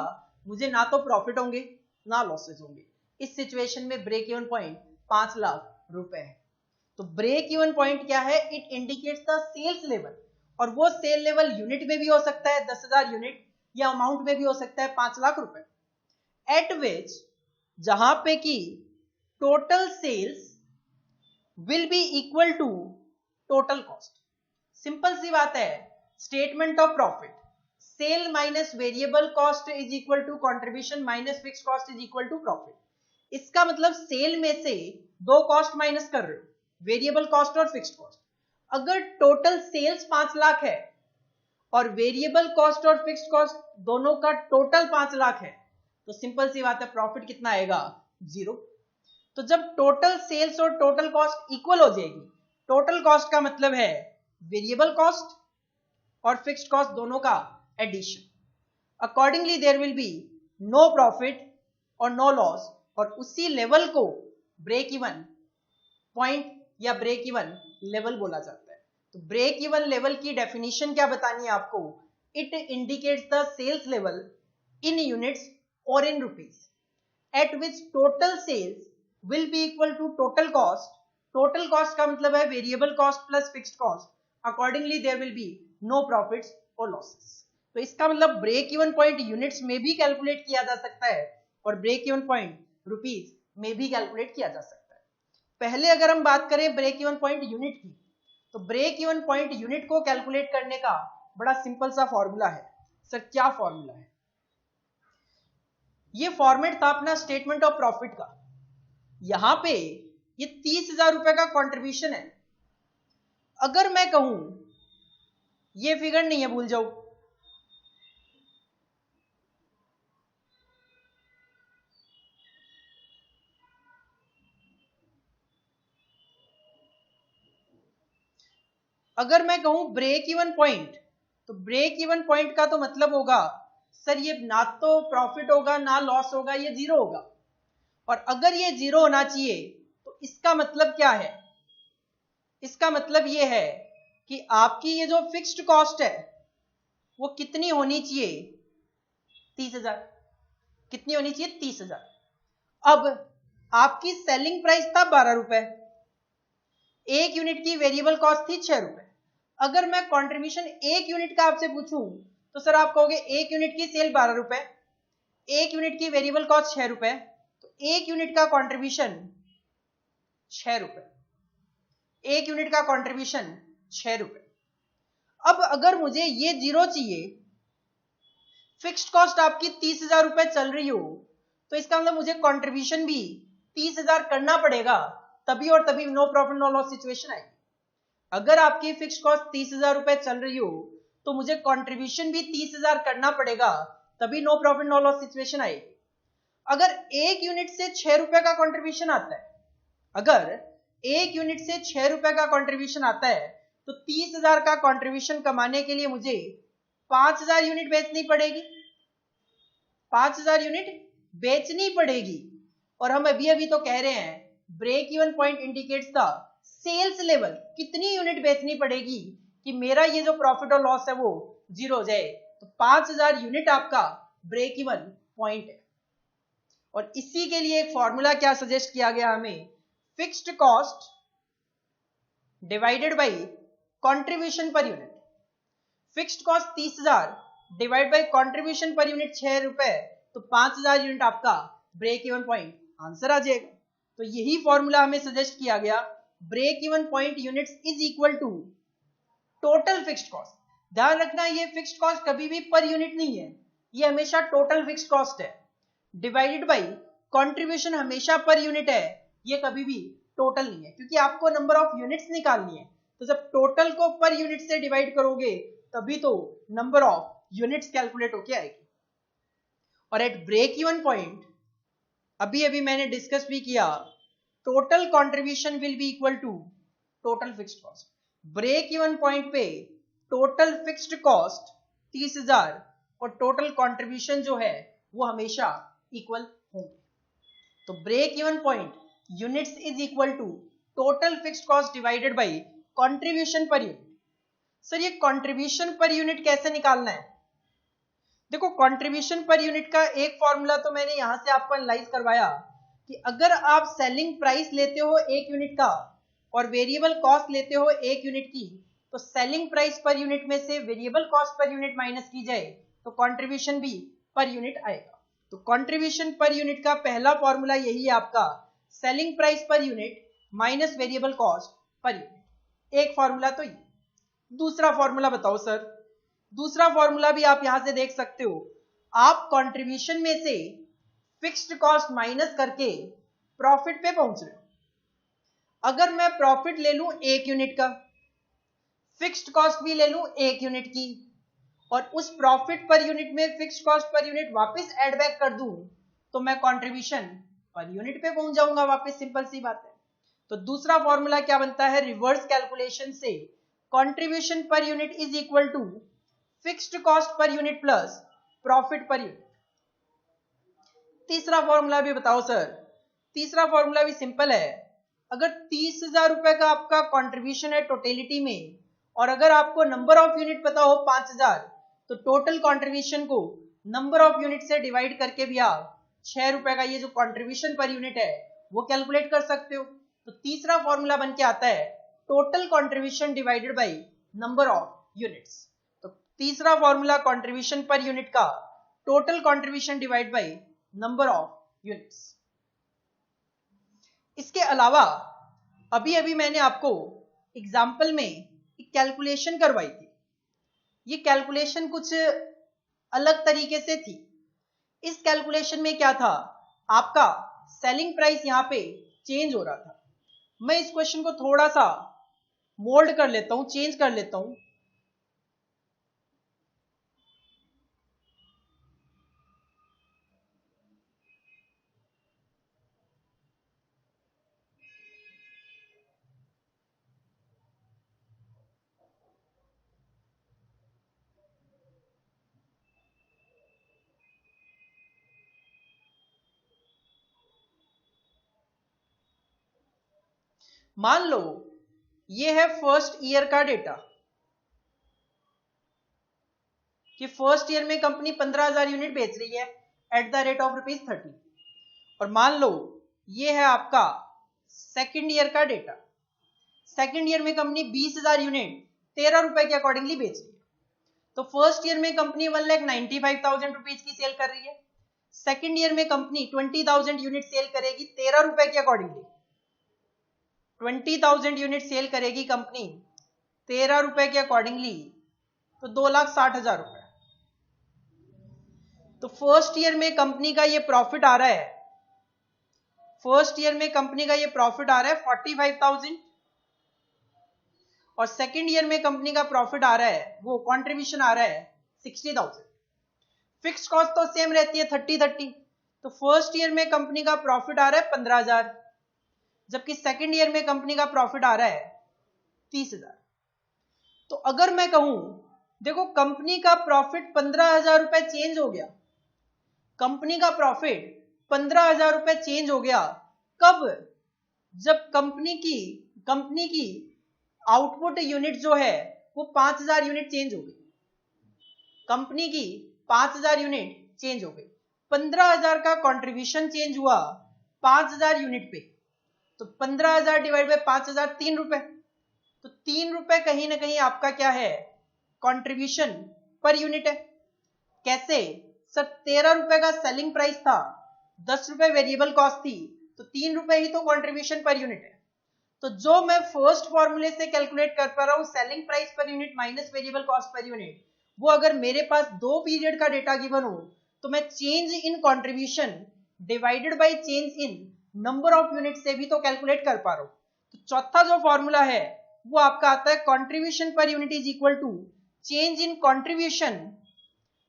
मुझे ना तो प्रॉफिट होंगे ना लॉसेज होंगे। इस सिचुएशन में ब्रेक इवन पॉइंट 5 लाख रुपए है। तो ब्रेक इवन पॉइंट क्या है? It indicates the sales level, और वो सेल लेवल यूनिट में भी हो सकता है 10,000 यूनिट, या अमाउंट में भी हो सकता है 5 लाख रुपए। एट विच, जहां पे कि total sales will be equal to total cost. Simple सी बात है, statement of profit, sale minus variable cost is equal to contribution minus fixed cost is equal to profit. इसका मतलब सेल में से दो कॉस्ट माइनस कर रहे हो, वेरिएबल कॉस्ट और फिक्स्ड कॉस्ट। अगर टोटल सेल्स 5 लाख है और वेरिएबल कॉस्ट और फिक्स्ड कॉस्ट दोनों का टोटल 5 लाख है, तो सिंपल सी बात है प्रॉफिट कितना आएगा? 0। तो जब टोटल सेल्स और टोटल कॉस्ट इक्वल हो जाएगी, टोटल कॉस्ट का मतलब है वेरिएबल कॉस्ट और फिक्स्ड कॉस्ट दोनों का addition, accordingly there will be no profit और नो लॉस, और उसी लेवल को ब्रेक इवन पॉइंट या ब्रेक इवन लेवल बोला जाता है। तो ब्रेक इवन लेवल की डेफिनेशन क्या बतानी है आपको? It indicates the sales level in units और in rupees at which total sales will be equal to total cost total cost का मतलब है variable cost plus fixed cost, accordingly there will be no profits और losses. तो इसका मतलब break even point units में भी कैलकुलेट किया जा सकता है और ब्रेक इवन पॉइंट रुपीस में भी कैलकुलेट किया जा सकता है। पहले अगर हम बात करें ब्रेक इवन पॉइंट यूनिट की, तो ब्रेक इवन पॉइंट यूनिट को कैलकुलेट करने का बड़ा सिंपल सा फॉर्मूला है। सर क्या फॉर्मूला है? ये फॉर्मेट था अपना स्टेटमेंट ऑफ प्रॉफिट का। यहां पे ये 30,000 रुपए का कंट्रीब्यूशन है। अगर मैं कहूं ये फिगर नहीं है, भूल जाओ, अगर मैं कहूं ब्रेक इवन पॉइंट, तो ब्रेक इवन पॉइंट का तो मतलब होगा सर ये ना तो प्रॉफिट होगा ना लॉस होगा, ये जीरो होगा। और अगर ये जीरो होना चाहिए तो इसका मतलब क्या है? इसका मतलब ये है कि आपकी ये जो फिक्स्ड कॉस्ट है वो कितनी होनी चाहिए? 30,000। कितनी होनी चाहिए? 30,000। अब आपकी सेलिंग प्राइस था 12 रुपए, एक यूनिट की वेरिएबल कॉस्ट थी 6 रुपए। अगर मैं कंट्रीब्यूशन एक यूनिट का आपसे पूछूं तो सर आप कहोगे एक यूनिट की सेल 12 रुपए, एक यूनिट की वेरिएबल कॉस्ट 6 रुपए, तो एक यूनिट का कंट्रीब्यूशन 6 रुपए, एक यूनिट का कंट्रीब्यूशन 6 रुपए। अब अगर मुझे ये जीरो चाहिए, फिक्स्ड कॉस्ट आपकी 30,000 रुपए चल रही हो, तो इसका मतलब मुझे कंट्रीब्यूशन भी 30,000 करना पड़ेगा, तभी और तभी no profit no loss situation आएगी। अगर आपकी फिक्स्ड कॉस्ट 30,000 रुपए चल रही हो तो मुझे कंट्रीब्यूशन भी 30,000 करना पड़ेगा, तभी no profit no loss situation आएगी। अगर एक यूनिट से 6 रुपए का कंट्रीब्यूशन आता है, अगर एक यूनिट से 6 रुपए का कंट्रीब्यूशन आता है, तो 30,000 का कंट्रीब्यूशन कमाने के लिए मुझे 5,000 यूनिट बेचनी पड़ेगी, 5,000 यूनिट बेचनी पड़ेगी। और हम अभी अभी तो कह रहे हैं break even point indicates the sales level, कितनी यूनिट बेचनी पड़ेगी कि मेरा ये जो प्रॉफिट और लॉस है वो जीरो हो जाए। तो 5,000 यूनिट आपका ब्रेक इवन पॉइंट है। और इसी के लिए एक फॉर्मूला क्या सजेस्ट किया गया हमें? Fixed cost divided by contribution per unit. Fixed cost 30,000 divide by contribution per unit 6 रुपए, तो 5,000 यूनिट आपका ब्रेक इवन पॉइंट आंसर आ जाएगा। तो यही फॉर्मूला हमें सजेस्ट किया गया, break even point units is equal to total fixed cost. ध्यान रखना ये फिक्स्ड कॉस्ट कभी भी पर यूनिट नहीं है, ये हमेशा टोटल फिक्स्ड कॉस्ट है, डिवाइडेड बाय कंट्रीब्यूशन हमेशा पर यूनिट है, ये कभी भी टोटल नहीं है, क्योंकि आपको नंबर ऑफ यूनिट्स निकालनी है। तो जब टोटल को पर यूनिट से डिवाइड करोगे तभी तो नंबर ऑफ यूनिट्स कैलकुलेट होके आएगी। और एट ब्रेक इवन पॉइंट अभी अभी मैंने डिस्कस भी किया, total contribution will be equal to total fixed cost. Break even point पे टोटल फिक्स्ड कॉस्ट 30,000 और टोटल कंट्रीब्यूशन जो है वो हमेशा इक्वल होंगे। तो break even point units is equal to total fixed cost divided by contribution per unit. Sir ये contribution per unit कैसे निकालना है? देखो कंट्रीब्यूशन पर यूनिट का एक फॉर्मूला तो मैंने यहां से आपको एनालाइज करवाया कि अगर आप सेलिंग प्राइस लेते हो एक यूनिट का और वेरिएबल कॉस्ट लेते हो एक यूनिट की, तो सेलिंग प्राइस पर यूनिट में से variable cost per unit minus की जाए तो कंट्रीब्यूशन भी पर यूनिट आएगा। तो कंट्रीब्यूशन पर यूनिट का पहला फॉर्मूला यही है आपका, selling price per unit minus variable cost per unit. एक फॉर्मूला तो ये। दूसरा फॉर्मूला बताओ सर। दूसरा फॉर्मूला भी आप यहां से देख सकते हो, आप कंट्रीब्यूशन में से फिक्स्ड कॉस्ट माइनस करके प्रॉफिट पे पहुंच रहे हो। अगर मैं प्रॉफिट ले लूं एक यूनिट का, फिक्स्ड कॉस्ट भी ले लूं एक यूनिट की, और उस प्रॉफिट पर यूनिट में फिक्स्ड कॉस्ट पर यूनिट वापस ऐड बैक कर दूं, तो मैं कंट्रीब्यूशन पर यूनिट पे पहुंच जाऊंगा वापस। सिंपल सी बात है। तो दूसरा फॉर्मूला क्या बनता है? रिवर्स कैलकुलेशन से contribution per unit is equal to fixed cost per unit plus profit per unit. तीसरा फॉर्मूला भी बताओ सर। तीसरा फॉर्मूला भी सिंपल है। अगर 30,000 रुपए का आपका कंट्रीब्यूशन है टोटलिटी में, और अगर आपको नंबर ऑफ यूनिट पता हो 5,000, तो टोटल कंट्रीब्यूशन को नंबर ऑफ यूनिट से डिवाइड करके भी आप 6 रुपए का ये जो कंट्रीब्यूशन पर यूनिट है वो कैलकुलेट कर सकते हो। तो तीसरा फॉर्मूला बन के आता है total contribution divided by number of units. तो तीसरा फॉर्मूला कंट्रीब्यूशन पर यूनिट का total contribution divide bye number of units. इसके अलावा अभी अभी मैंने आपको एग्जाम्पल में एक कैलकुलेशन करवाई थी। ये कैलकुलेशन कुछ अलग तरीके से थी। इस कैलकुलेशन में क्या था, आपका सेलिंग प्राइस यहां पे चेंज हो रहा था। मैं इस क्वेश्चन को थोड़ा सा मोल्ड कर लेता हूं, चेंज कर लेता हूं। मान लो ये है फर्स्ट ईयर का डेटा कि फर्स्ट ईयर में कंपनी 15,000 यूनिट बेच रही है एट द रेट ऑफ ₹30। और मान लो ये है आपका सेकेंड ईयर का डेटा। सेकेंड ईयर में कंपनी 20,000 यूनिट ₹13 के अकॉर्डिंगली बेच रही है। तो फर्स्ट ईयर में कंपनी 1,95,000 रुपीज की सेल कर रही है। सेकेंड ईयर में कंपनी 20,000 यूनिट सेल करेगी ₹13 के अकॉर्डिंगली। 20,000 यूनिट सेल करेगी कंपनी ₹13 के अकॉर्डिंगली, तो 2,60,000 रुपए। तो फर्स्ट ईयर में कंपनी का ये प्रॉफिट आ रहा है, फर्स्ट ईयर में कंपनी का ये प्रॉफिट आ रहा है 45,000 और सेकेंड ईयर में कंपनी का प्रॉफिट आ रहा है, वो कंट्रीब्यूशन आ रहा है 60,000। फिक्स कॉस्ट तो सेम रहती है 30-30। तो फर्स्ट ईयर में कंपनी का प्रॉफिट आ रहा है 15,000, जबकि सेकेंड ईयर में कंपनी का प्रॉफिट आ रहा है 30,000। तो अगर मैं कहूं देखो कंपनी का प्रॉफिट 15,000 रुपए चेंज हो गया, कंपनी का प्रॉफिट 15,000 रुपए चेंज हो गया कब, जब कंपनी की आउटपुट यूनिट जो है वो 5,000 यूनिट चेंज हो गई। कंपनी की 5,000 यूनिट चेंज हो गई, 15,000 का कंट्रीब्यूशन चेंज हुआ 5,000 यूनिट पे। तो 15,000 डिवाइड बाय 5,000 ₹3। तो ₹3 कहीं ना कहीं आपका क्या है, कंट्रीब्यूशन पर यूनिट है। कैसे सर, ₹13 का सेलिंग प्राइस था, ₹10 वेरिएबल कॉस्ट थी, तो ₹3 ही तो कंट्रीब्यूशन पर यूनिट है। तो जो मैं फर्स्ट फॉर्मूले से कैलकुलेट कर पा रहा हूं selling price per unit minus variable cost per unit, वो अगर मेरे पास 2 पीरियड का डेटा गिवन हो तो मैं change in contribution divided bye change in number of unit से भी तो कैलकुलेट कर पा रहा हूं। तो चौथा जो फॉर्मूला है वो आपका आता है contribution per unit is equal to change in contribution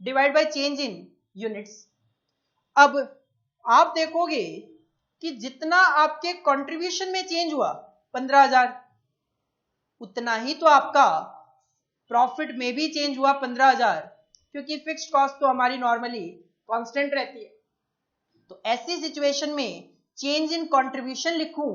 divide by change in units. अब आप देखोगे कि जितना आपके कंट्रीब्यूशन में चेंज हुआ 15,000, उतना ही तो आपका प्रॉफिट में भी चेंज हुआ 15,000, क्योंकि फिक्स्ड कॉस्ट तो हमारी नॉर्मली कांस्टेंट रहती है। तो ऐसी सिचुएशन में चेंज इन कंट्रीब्यूशन लिखूं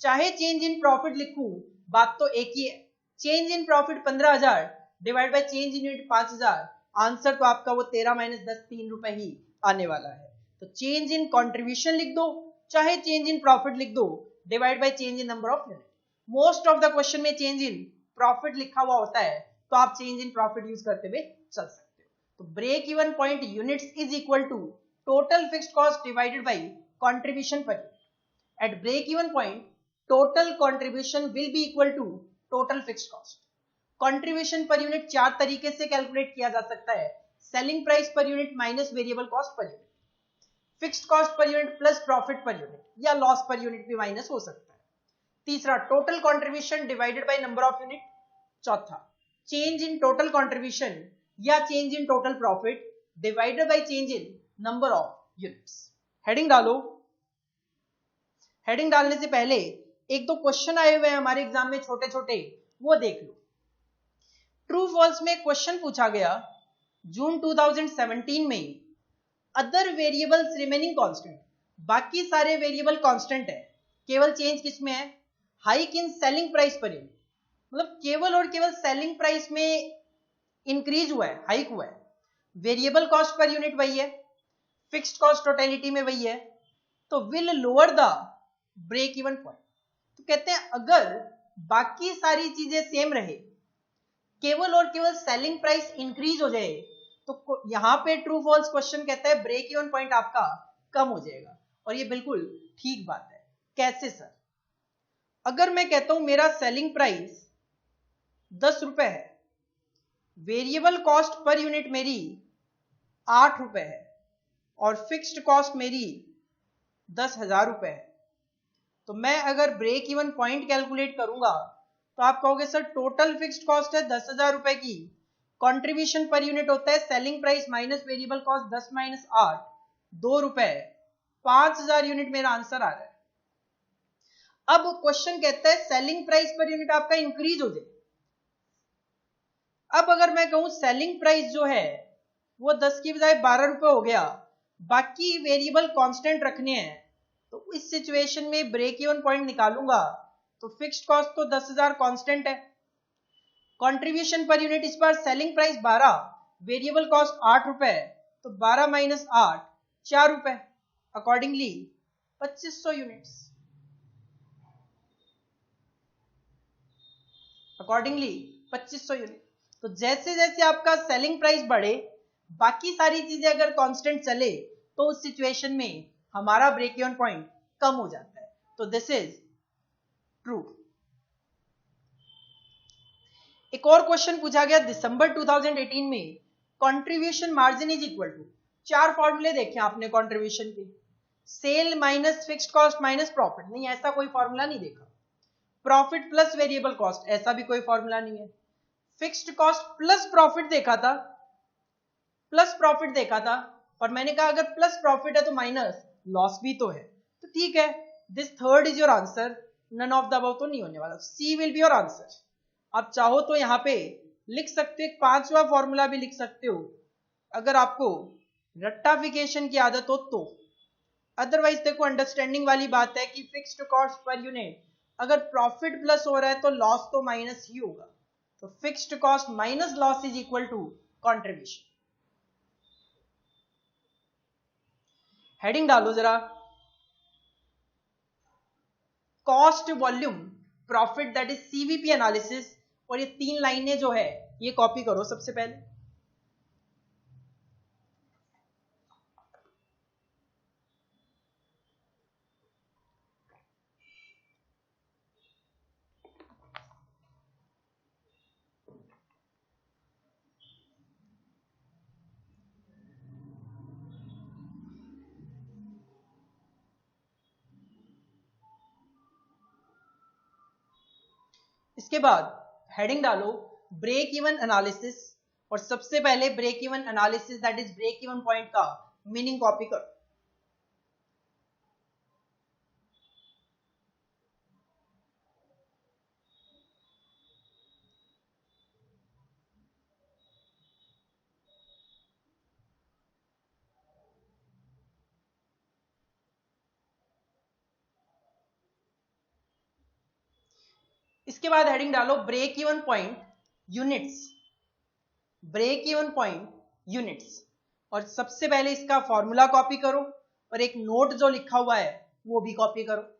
चाहे चेंज इन प्रॉफिट लिखूं, बात तो एक ही है। Change in profit 15,000 divide by change in unit 5,000, answer तो आपका वो 13 माइनस 10 ₹3 ही आने वाला है। तो चेंज इन कंट्रीब्यूशन लिख दो चाहे चेंज इन प्रॉफिट लिख दो divide by change in number of unit. Most of the question में चेंज इन प्रॉफिट लिखा हुआ होता है, तो आप चेंज इन प्रॉफिट यूज करते हुए चल सकते हो। तो break even point units is equal to total fixed cost divided by contribution per unit. At break even point total contribution will be equal to total fixed cost. Contribution per unit 4 तरीके से calculate किया जा सकता है, selling price per unit minus variable cost per unit, fixed cost per unit plus profit per unit, या loss per unit भी minus हो सकता है। तीसरा total contribution divided by number of unit. चौथा चेंज इन टोटल कंट्रीब्यूशन या change in total profit divided bye change in number of units. Heading डालो। Heading डालने से पहले एक दो क्वेश्चन आए हुए हैं हमारे एग्जाम में छोटे छोटे, वो देख लो। ट्रू फॉल्स में क्वेश्चन पूछा गया जून 2017 में, अदर वेरिएबल्स रिमेनिंग कांस्टेंट, बाकी सारे वेरिएबल कांस्टेंट है, केवल चेंज किसमें है, hike in selling price per unit. मतलब केवल और केवल सेलिंग प्राइस में इंक्रीज हुआ है, हाइक हुआ है, वेरिएबल कॉस्ट पर यूनिट वही है, फिक्स्ड कॉस्ट टोटलिटी में वही है, तो will lower the break even point. तो कहते हैं अगर बाकी सारी चीजें सेम रहे, केवल और केवल सेलिंग प्राइस इंक्रीज हो जाए, तो यहां पे ट्रू फॉल्स क्वेश्चन कहता है ब्रेक इवन पॉइंट आपका कम हो जाएगा। और ये बिल्कुल ठीक बात है। कैसे सर? अगर मैं कहता हूं मेरा सेलिंग प्राइस 10 रुपए है, वेरिएबल कॉस्ट पर यूनिट मेरी 8 रुपए है और फिक्स्ड कॉस्ट मेरी 10,000 रुपए है, तो मैं अगर ब्रेक इवन पॉइंट कैलकुलेट करूंगा तो आप कहोगे सर टोटल फिक्स्ड कॉस्ट है 10,000 रुपए की, कंट्रीब्यूशन पर यूनिट होता है selling price minus variable cost 10 minus 8 2 रुपए, 5,000 यूनिट मेरा आंसर आ रहा है। अब क्वेश्चन कहता है सेलिंग प्राइस पर यूनिट आपका इंक्रीज हो जाए। अब अगर मैं कहूं सेलिंग प्राइस जो है वो 10 की बजाय 12 रुपए हो गया, बाकी वेरिएबल कांस्टेंट रखने हैं, तो इस सिचुएशन में ब्रेक इवन पॉइंट निकालूंगा तो फिक्स्ड कॉस्ट तो 10,000 कांस्टेंट है, कंट्रीब्यूशन पर यूनिट इस बार सेलिंग प्राइस 12, वेरिएबल कॉस्ट 8 रुपए, तो 12 माइनस 8 4 रुपए, अकॉर्डिंगली 2500 यूनिट्स। Accordingly 2500 unit. तो जैसे जैसे आपका सेलिंग प्राइस बढ़े, बाकी सारी चीजें अगर कांस्टेंट चले, तो उस सिचुएशन में हमारा ब्रेक इवन पॉइंट कम हो जाता है। तो दिस इज ट्रू। एक और क्वेश्चन पूछा गया दिसंबर 2018 में, contribution margin is equal to, 4 फॉर्मूले देखे आपने कंट्रीब्यूशन के, sale minus fixed cost minus profit, नहीं ऐसा कोई फॉर्मूला नहीं देखा, प्रॉफिट प्लस वेरिएबल कॉस्ट, ऐसा भी कोई फॉर्मूला नहीं है, फिक्स्ड कॉस्ट प्लस प्रॉफिट देखा था, प्लस प्रॉफिट देखा था, और मैंने कहा अगर प्लस प्रॉफिट है तो माइनस लॉस भी तो है, तो ठीक है, this third is your answer, none of the above तो नहीं होने वाला, C will be your answer. आप चाहो तो यहां पे लिख सकते हो, एक 5वां फॉर्मूला भी लिख सकते हो अगर आपको रट्टाफिकेशन की आदत हो तो। अदरवाइज देखो अंडरस्टैंडिंग वाली बात है कि फिक्स्ड कॉस्ट पर यूनिट अगर प्रॉफिट प्लस हो रहा है तो लॉस तो माइनस ही होगा, तो fixed cost minus loss is equal to contribution. Heading डालो जरा, cost volume profit that is CVP analysis, और ये 3 लाइनें जो है ये कॉपी करो सबसे पहले। इसके बाद हेडिंग डालो ब्रेक इवन एनालिसिस, और सबसे पहले break even analysis that is break even point का मीनिंग कॉपी करो। इसके बाद हेडिंग डालो break even point units, break even point units, और सबसे पहले इसका फॉर्मूला कॉपी करो और एक नोट जो लिखा हुआ है वो भी कॉपी करो।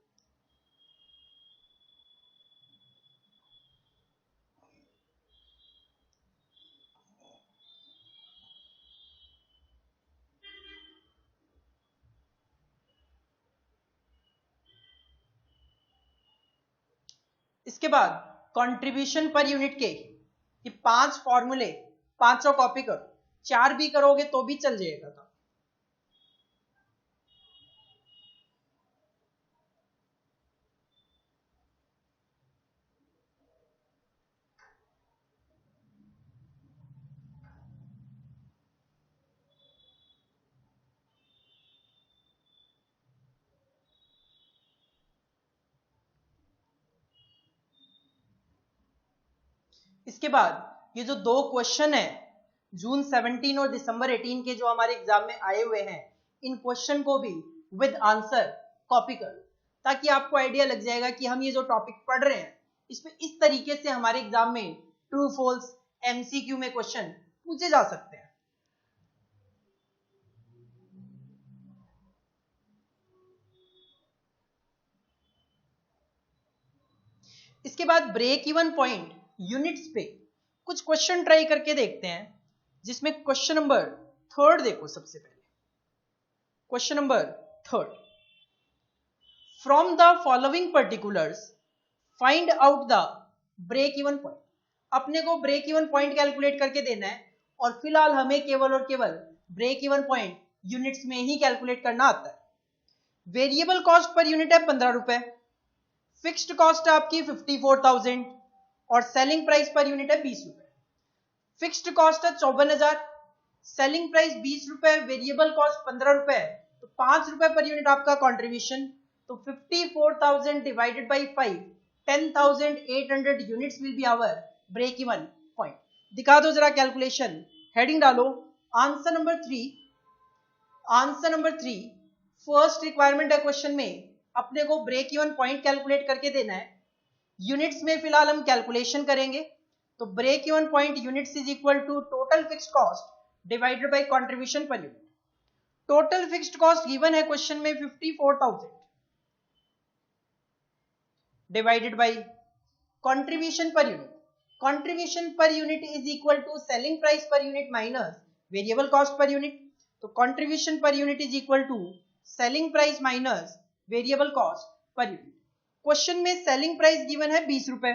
इसके बाद कंट्रीब्यूशन पर यूनिट के ये 5 फॉर्मूले, पांचों कॉपी करो, 4 भी करोगे तो भी चल जाएगा था। इसके बाद ये जो 2 क्वेश्चन है जून 17 और दिसंबर 18 के जो हमारे एग्जाम में आए हुए हैं, इन क्वेश्चन को भी विद आंसर कॉपी कर लो, ताकि आपको आइडिया लग जाएगा कि हम ये जो टॉपिक पढ़ रहे हैं इसमें इस तरीके से हमारे एग्जाम में ट्रू फॉल्स एमसीक्यू में क्वेश्चन पूछे जा सकते हैं। इसके बाद ब्रेक इवन पॉइंट यूनिट्स पे कुछ क्वेश्चन ट्राई करके देखते हैं, जिसमें क्वेश्चन नंबर 3 देखो। सबसे पहले question number 3, from the following particulars find out the break even point. अपने को ब्रेक इवन पॉइंट कैलकुलेट करके देना है, और फिलहाल हमें केवल और केवल ब्रेक इवन पॉइंट यूनिट्स में ही कैलकुलेट करना आता है। वेरिएबल कॉस्ट पर यूनिट है 15 रुपए, फिक्स्ड कॉस्ट है आपकी 54,000 और सेलिंग प्राइस पर यूनिट है 20 रुपए। फिक्स्ड कॉस्ट है 54,000, सेलिंग प्राइस 20 रुपए, वेरिएबल कॉस्ट 15 रुपए, तो 5 रुपए पर यूनिट आपका कॉन्ट्रीब्यूशन। तो 54,000 divided by 5, 10,800 units will be our break even point. दिखा दो जरा कैलकुलेशन, हेडिंग डालो answer number 3। Answer number 3 first requirement है क्वेश्चन में, अपने को ब्रेक इवन पॉइंट कैलकुलेट करके देना है। यूनिट्स में फिलहाल हम कैलकुलेशन करेंगे, तो break even point units is equal to total fixed cost divided by contribution per unit. Total fixed cost given है क्वेश्चन में 54,000 divided by contribution per unit. Contribution per unit is equal to selling price per unit minus variable cost per unit. तो contribution per unit is equal to selling price minus variable cost per unit. Question में selling price given है 20 रुपए,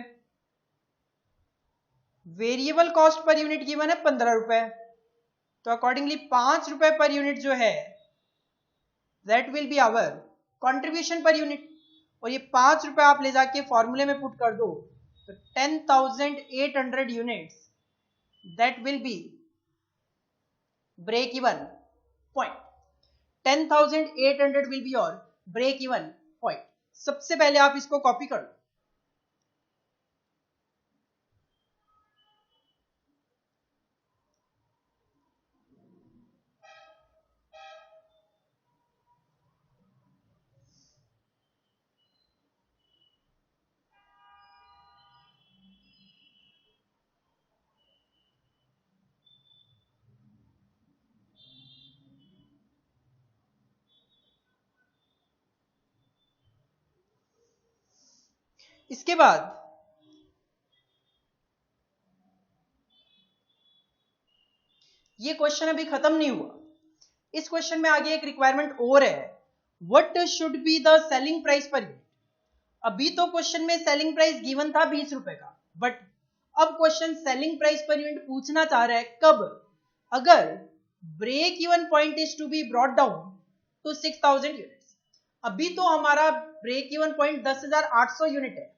variable cost per unit given है 15 रुपए, तो accordingly 5 रुपए per unit जो है that will be our contribution per unit. और ये 5 रुपए आप ले जाके फॉर्मूले में पुट कर दो, तो 10,800 units that will be break even point. 10,800 will be your break even point. सबसे पहले आप इसको कॉपी कर लो। इसके बाद ये क्वेश्चन अभी खत्म नहीं हुआ, इस क्वेश्चन में आगे एक रिक्वायरमेंट और है, what should be the selling price per unit. अभी तो क्वेश्चन में सेलिंग प्राइस गिवन था 20 रुपए का, बट अब question selling price per unit पूछना चाह रहा है कब, अगर break even point is to be brought down to 6,000 units. अभी तो हमारा ब्रेक इवन पॉइंट 10,800 यूनिट है,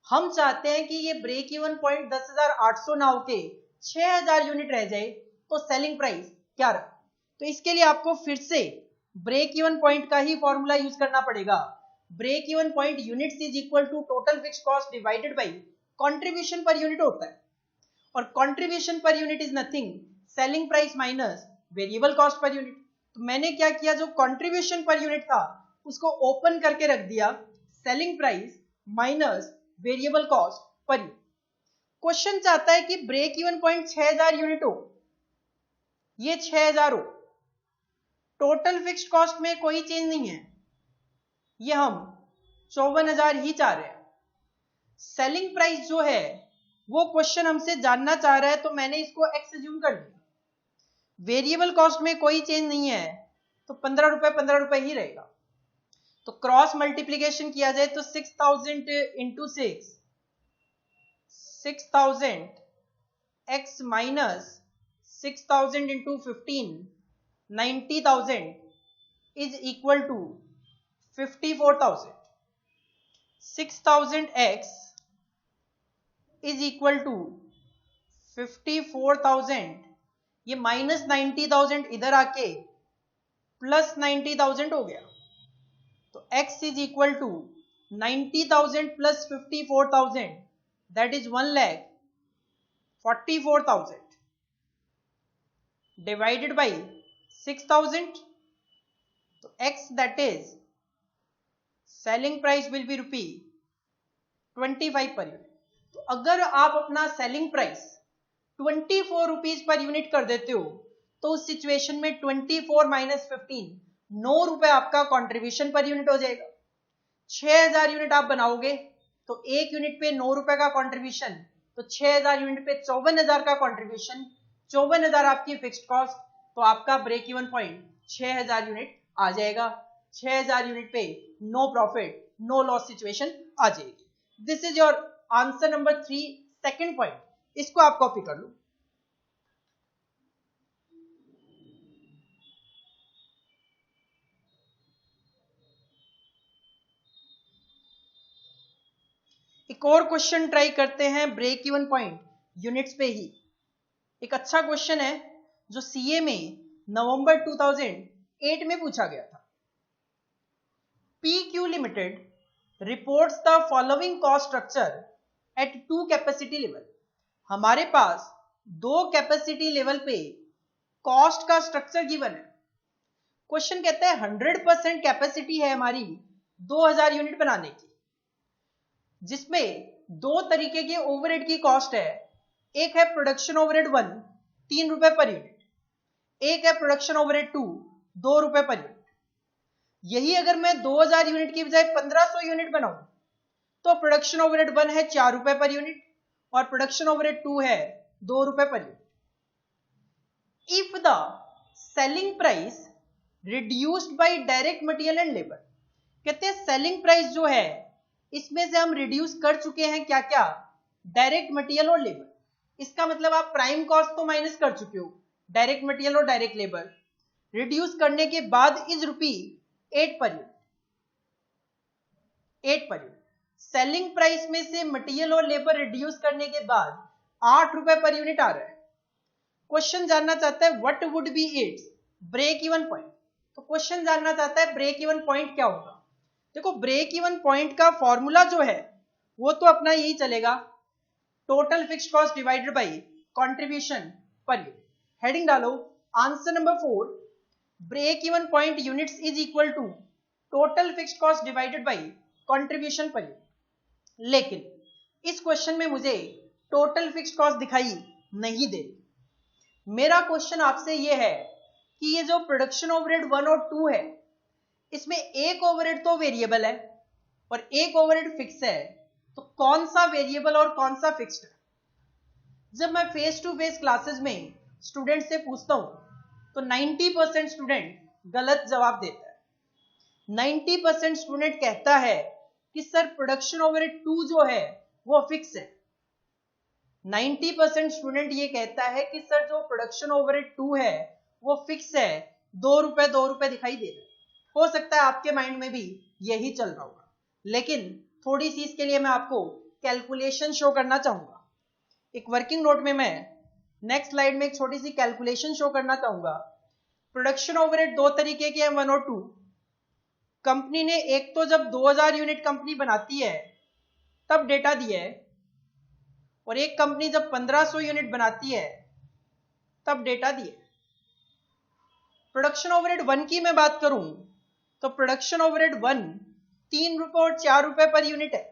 हम चाहते हैं कि ये ब्रेक इवन पॉइंट 10,800 ना होके 6,000 यूनिट रह जाए, तो सेलिंग प्राइस क्या रहा। तो इसके लिए आपको फिर से ब्रेक इवन पॉइंट का ही फॉर्मूला यूज करना पड़ेगा। Break even point units is equal to total fixed cost divided by contribution per unit होता है, और contribution per unit is nothing selling price minus variable cost per unit. तो मैंने क्या किया, जो कंट्रीब्यूशन पर यूनिट था उसको ओपन करके रख दिया, selling price minus variable cost per unit. Question चाहता है कि ब्रेक इवन पॉइंट 6,000 यूनिट हो, ये 6,000 हो, टोटल फिक्स्ड कॉस्ट में कोई चेंज नहीं है, ये हम 54,000 ही चाह रहे हैं। सेलिंग प्राइस जो है वो क्वेश्चन हमसे जानना चाह रहा है, तो मैंने इसको एक्स अज्यूम कर लिया। वेरिएबल कॉस्ट में कोई चेंज नहीं है, तो 15 रुपए ही रहेगा। तो क्रॉस मल्टीप्लीकेशन किया जाए तो 6,000 into 6,000 x minus 6,000 into 15, 90,000 is equal to 54,000। 6,000 x is equal to 54,000, ये माइनस 90,000 इधर आके प्लस 90,000 हो गया, तो x is equal to 90,000 plus 54,000 that is 1,44,000 divided by 6,000, तो x that is selling price will be ₹25 per unit. तो अगर आप अपना selling price 24 rupees per unit कर देते हो, तो उस सिचुएशन में 24 माइनस 15, 9 रुपए आपका कंट्रीब्यूशन पर यूनिट हो जाएगा। 6,000 यूनिट आप बनाओगे, तो 1 यूनिट पे 9 रुपए का कंट्रीब्यूशन, तो 6000 यूनिट पे 54,000 का कंट्रीब्यूशन, 54,000 आपकी फिक्स्ड कॉस्ट, तो आपका ब्रेक इवन पॉइंट 6000 यूनिट आ जाएगा। 6000 यूनिट पे no profit no loss situation आ जाएगी। This is your answer number 3, second point. इसको आप कॉपी कर लो। एक और क्वेश्चन ट्राई करते हैं ब्रेक इवन पॉइंट यूनिट्स पे ही। एक अच्छा क्वेश्चन है जो सीए में नवंबर 2008 में पूछा गया था। PQ limited reports the following cost structure eight 2 capacity level. हमारे पास 2 कैपेसिटी लेवल पे कॉस्ट का स्ट्रक्चर गिवन है। क्वेश्चन कहता है 100% कैपेसिटी है हमारी 2000 यूनिट बनाने की, जिसमें 2 तरीके के ओवरहेड की कॉस्ट है। एक है प्रोडक्शन ओवरहेड 1 3 रुपए पर यूनिट, एक है प्रोडक्शन ओवरहेड 2 2 रुपए पर यूनिट। यही अगर मैं 2000 यूनिट की बजाय 1500 यूनिट बनाऊं तो प्रोडक्शन ओवरहेड 1 है 4 रुपए पर यूनिट और प्रोडक्शन ओवरहेड 2 है 2 रुपए per unit. If the selling price reduced by direct material and labour, कहते हैं सेलिंग प्राइस जो है इसमें से हम रिड्यूस कर चुके हैं क्या क्या, डायरेक्ट मटेरियल और लेबर। इसका मतलब आप प्राइम कॉस्ट तो माइनस कर चुके हो, डायरेक्ट मटेरियल और डायरेक्ट लेबर रिड्यूस करने के बाद is ₹8 per unit, 8 per unit. Selling price में से मटेरियल और लेबर रिड्यूस करने के बाद 8 रुपए पर यूनिट आ रहा है। क्वेश्चन जानना चाहता है what would be its break even point. तो क्वेश्चन जानना चाहता है ब्रेक इवन पॉइंट क्या होगा। देखो ब्रेक इवन पॉइंट का फॉर्मूला जो है वो तो अपना यही चलेगा, total fixed cost divided by contribution per unit. Heading डालो answer number 4, break even point units is equal to total fixed cost divided by contribution per unit. लेकिन इस क्वेश्चन में मुझे टोटल फिक्स्ड कॉस्ट दिखाई नहीं दे रही। मेरा क्वेश्चन आपसे ये है कि ये जो प्रोडक्शन ओवरहेड 1 और 2 है इसमें एक ओवरहेड तो वेरिएबल है और एक ओवरहेड फिक्स है, तो कौन सा वेरिएबल और कौन सा फिक्स्ड है। जब मैं फेस टू फेस क्लासेस में स्टूडेंट से पूछता हूं तो 90% स्टूडेंट गलत जवाब देता है। 90% स्टूडेंट कहता है कि सर प्रोडक्शन ओवरहेड 2 जो है वो फिक्स है। 90% स्टूडेंट ये कहता है कि सर जो प्रोडक्शन ओवरहेड 2 है वो फिक्स है, 2 रुपए दिखाई दे रहे हैं। हो सकता है आपके माइंड में भी यही चल रहा होगा, लेकिन थोड़ी सी इसके लिए मैं आपको कैलकुलेशन शो करना चाहूंगा। एक वर्किंग नोट में मैं नेक्स्ट स्लाइड में एक छोटी सी कैलकुलेशन शो करना चाहूंगा। प्रोडक्शन ओवरहेड 2 तरीके के हैं 1 और 2। कंपनी ने एक तो जब 2000 यूनिट कंपनी बनाती है तब डेटा दिया है, और एक कंपनी जब 1500 यूनिट बनाती है तब डेटा दिया है। प्रोडक्शन ओवरहेड 1 की मैं बात करूं तो प्रोडक्शन ओवरहेड 1 3 रुपए और 4 रुपए पर यूनिट है।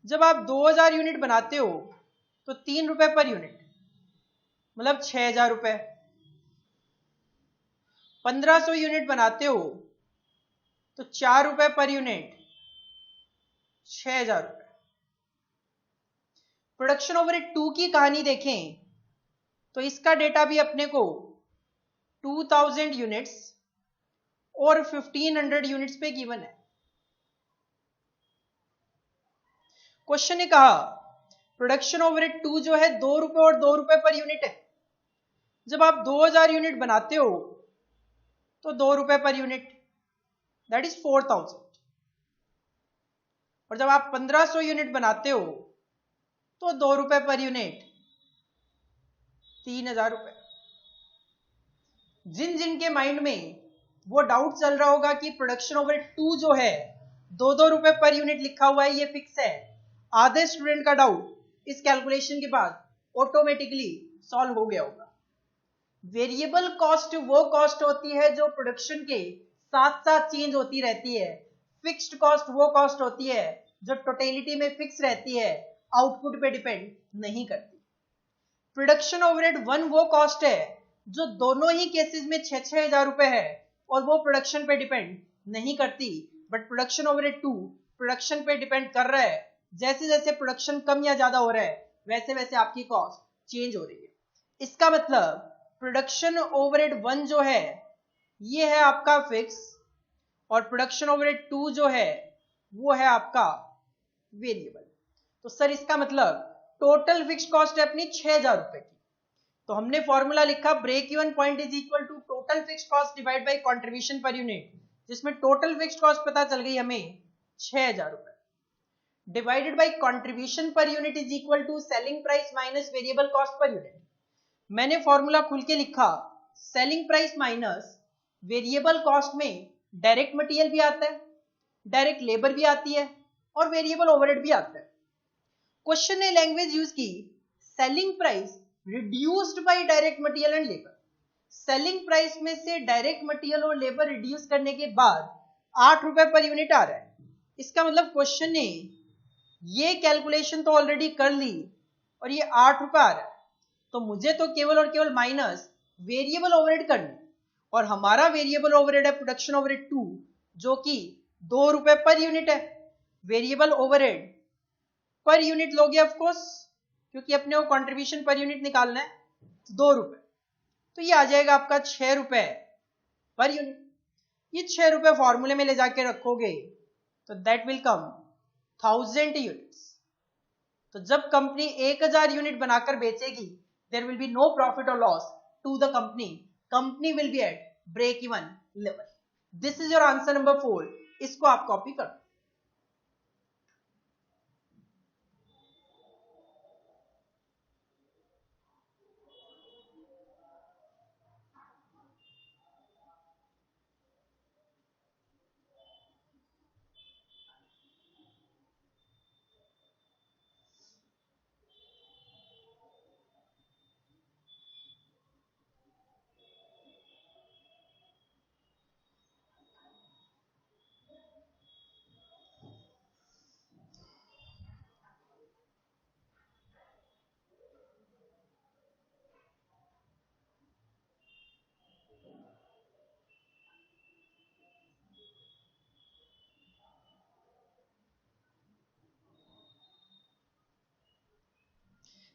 जब आप 2000 यूनिट बनाते हो तो 3 रुपए पर यूनिट मतलब 6000 रुपए। 1500 यूनिट बनाते हो तो 4 रुपए पर यूनिट 6000 रुपए। प्रोडक्शन ओवरहेड 2 की कहानी देखें तो इसका डेटा भी अपने को 2000 यूनिट्स और 1500 यूनिट्स पे गिवन है। क्वेश्चन ने कहा प्रोडक्शन ओवरहेड 2 जो है 2 रुपए और 2 रुपए पर यूनिट है। जब आप 2000 यूनिट बनाते हो तो 2 रुपए पर यूनिट दैट इज 4000, और जब आप 1500 यूनिट बनाते हो तो 2 रुपए पर यूनिट 3000 रुपए। जिन जिन के माइंड में वो डाउट चल रहा होगा कि प्रोडक्शन ओवरहेड 2 जो है 2-2 रुपए पर यूनिट लिखा हुआ है ये फिक्स है, आधे स्टूडेंट का डाउट इस कैलकुलेशन के बाद ऑटोमेटिकली सॉल्व हो गया होगा। वेरिएबल कॉस्ट वो कॉस्ट होती है जो प्रोडक्शन के साथ साथ चेंज होती रहती है। फिक्स्ड कॉस्ट वो कॉस्ट होती है जो टोटलिटी में फिक्स रहती है, आउटपुट पे डिपेंड नहीं करती। प्रोडक्शन ओवरहेड 1 वो कॉस्ट है जो दोनों ही केसेस में 6-6 हजार रुपए है और वो प्रोडक्शन पे डिपेंड नहीं करती, बट प्रोडक्शन ओवरहेड 2 प्रोडक्शन पे डिपेंड कर रहा है। जैसे जैसे प्रोडक्शन कम या ज्यादा हो रहा है वैसे वैसे आपकी कॉस्ट चेंज हो रही है। इसका मतलब प्रोडक्शन ओवरहेड 1 जो है ये है आपका फिक्स और प्रोडक्शन ओवरहेड 2 जो है वो है आपका वेरिएबल। तो सर इसका मतलब टोटल फिक्स्ड कॉस्ट है अपनी 6000 रुपए की। तो हमने फॉर्मूला लिखा break even point is equal to total fixed cost divide by contribution per unit, जिसमें टोटल फिक्स्ड कॉस्ट पता चल गई हमें 6000 रुपए, divided by contribution per unit is equal to selling price minus variable cost per unit. मैंने formula खुल के लिखा selling price minus variable cost में डायरेक्ट मटेरियल भी आता है, डायरेक्ट लेबर भी आती है और वेरिएबल ओवरहेड भी आता है। क्वेश्चन ने लैंग्वेज यूज की selling price reduced by direct material and labour. Selling price में से डायरेक्ट मटेरियल और लेबर रिड्यूस करने के बाद 8 रुपए पर यूनिट आ रहा है। इसका मतलब क्वेश्चन ने ये कैलकुलेशन तो ऑलरेडी कर ली और ये 8 रुपए आ रहा है, तो मुझे तो केवल और केवल माइनस वेरिएबल ओवरहेड करना, और हमारा वेरिएबल ओवरहेड है प्रोडक्शन ओवरहेड 2 जो कि 2 रुपए पर यूनिट है। वेरिएबल ओवरहेड पर यूनिट लोगे ऑफ कोर्स, क्योंकि अपने को कंट्रीब्यूशन पर यूनिट निकालना है, 2 रुपए, तो ये आ जाएगा आपका 6 रुपए पर यूनिट। ये 6 रुपए फॉर्मूले में ले जाके रखोगे तो दैट विल कम 1000 यूनिट्स। तो जब कंपनी 1000 यूनिट बनाकर बेचेगी there will be no profit और loss to the company, company will be at break even level. This is your answer number 4। इसको आप कॉपी कर।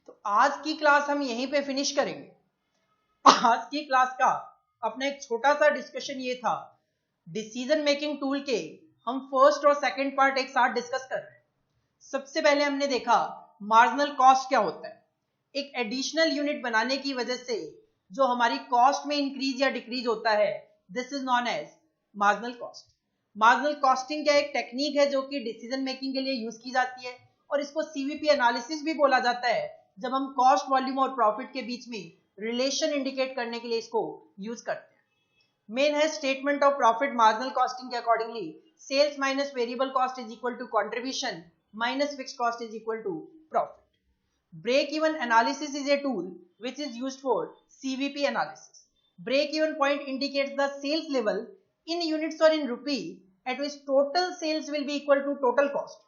तो आज की क्लास हम यहीं पे फिनिश करेंगे। आज की क्लास का अपना एक छोटा सा डिस्कशन ये था, डिसीजन मेकिंग टूल के हम फर्स्ट और सेकंड पार्ट एक साथ डिस्कस कर रहे हैं। सबसे पहले हमने देखा मार्जिनल कॉस्ट क्या होता है। एक एडिशनल यूनिट बनाने की वजह से जो हमारी कॉस्ट में इंक्रीज या डिक्रीज होता है, this is known as marginal cost. Marginal costing क्या एक टेक्निक है जो कि डिसीजन मेकिंग के लिए यूज की जाती है, और इसको सीवीपी एनालिसिस भी बोला जाता है, जब हम कॉस्ट वॉल्यूम और प्रॉफिट के बीच में रिलेशन इंडिकेट करने के लिए इसको यूज करते हैं। मेन है statement of profit marginal costing के accordingly sales minus variable cost is equal to contribution minus fixed cost is equal to profit. Break even analysis is a tool which is used for CVP analysis. Break even point indicates the sales level in units or in rupee at which total sales will be equal to total cost.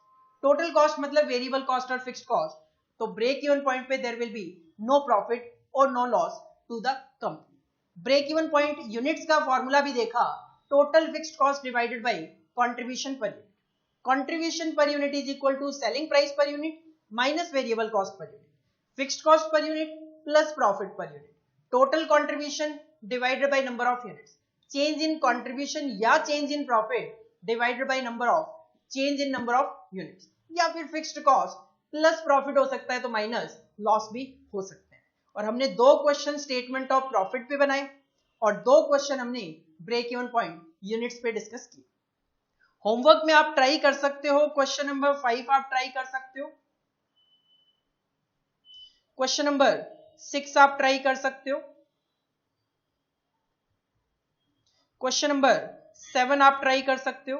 Total cost मतलब variable cost और fixed cost. तो break even point पे there will be no profit or no loss to the company. Break even point units का formula भी देखा, total fixed cost divided by contribution per unit. Contribution per unit is equal to selling price per unit minus variable cost per unit, fixed cost per unit plus profit per unit, total contribution divided by number of units, change in contribution या change in profit divided by number of change in number of units, या फिर fixed cost plus profit हो सकता है तो minus loss भी हो सकते हैं। और हमने 2 क्वेश्चन स्टेटमेंट ऑफ प्रॉफिट पे बनाए और 2 क्वेश्चन हमने ब्रेक इवन पॉइंट यूनिट्स पे डिस्कस किए। होमवर्क में आप ट्राई कर सकते हो, क्वेश्चन नंबर 5 आप ट्राई कर सकते हो, क्वेश्चन नंबर 6 आप ट्राई कर सकते हो, क्वेश्चन नंबर 7 आप ट्राई कर सकते हो,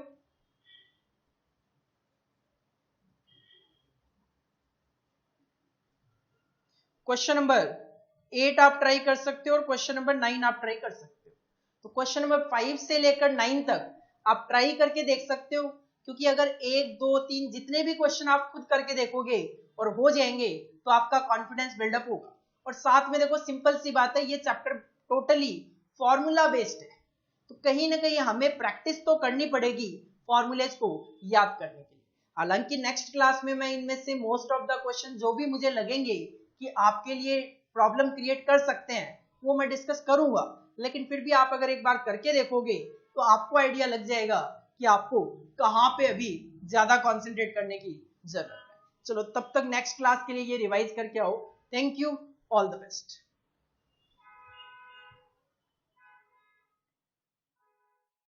क्वेश्चन नंबर 8 आप ट्राई कर सकते हो और क्वेश्चन नंबर 9 आप ट्राई कर सकते हो। तो क्वेश्चन नंबर 5 से लेकर 9 तक आप ट्राई करके देख सकते हो, क्योंकि अगर 1, 2, 3 जितने भी क्वेश्चन आप खुद करके देखोगे और हो जाएंगे तो आपका कॉन्फिडेंस बिल्डअप होगा। और साथ में देखो सिंपल सी बात है, ये चैप्टर टोटली फॉर्मूला बेस्ड है, तो कहीं ना कहीं हमें प्रैक्टिस तो करनी पड़ेगी फॉर्मूलेज को याद करने के लिए। हालांकि नेक्स्ट क्लास में मैं इनमें से मोस्ट ऑफ द क्वेश्चन जो भी मुझे लगेंगे कि आपके लिए प्रॉब्लम क्रिएट कर सकते हैं वो मैं डिस्कस करूंगा, लेकिन फिर भी आप अगर एक बार करके देखोगे तो आपको आइडिया लग जाएगा कि आपको कहाँ पे अभी ज्यादा कॉन्सेंट्रेट करने की जरूरत है। चलो तब तक नेक्स्ट क्लास के लिए ये रिवाइज करके आओ। Thank you, all the best.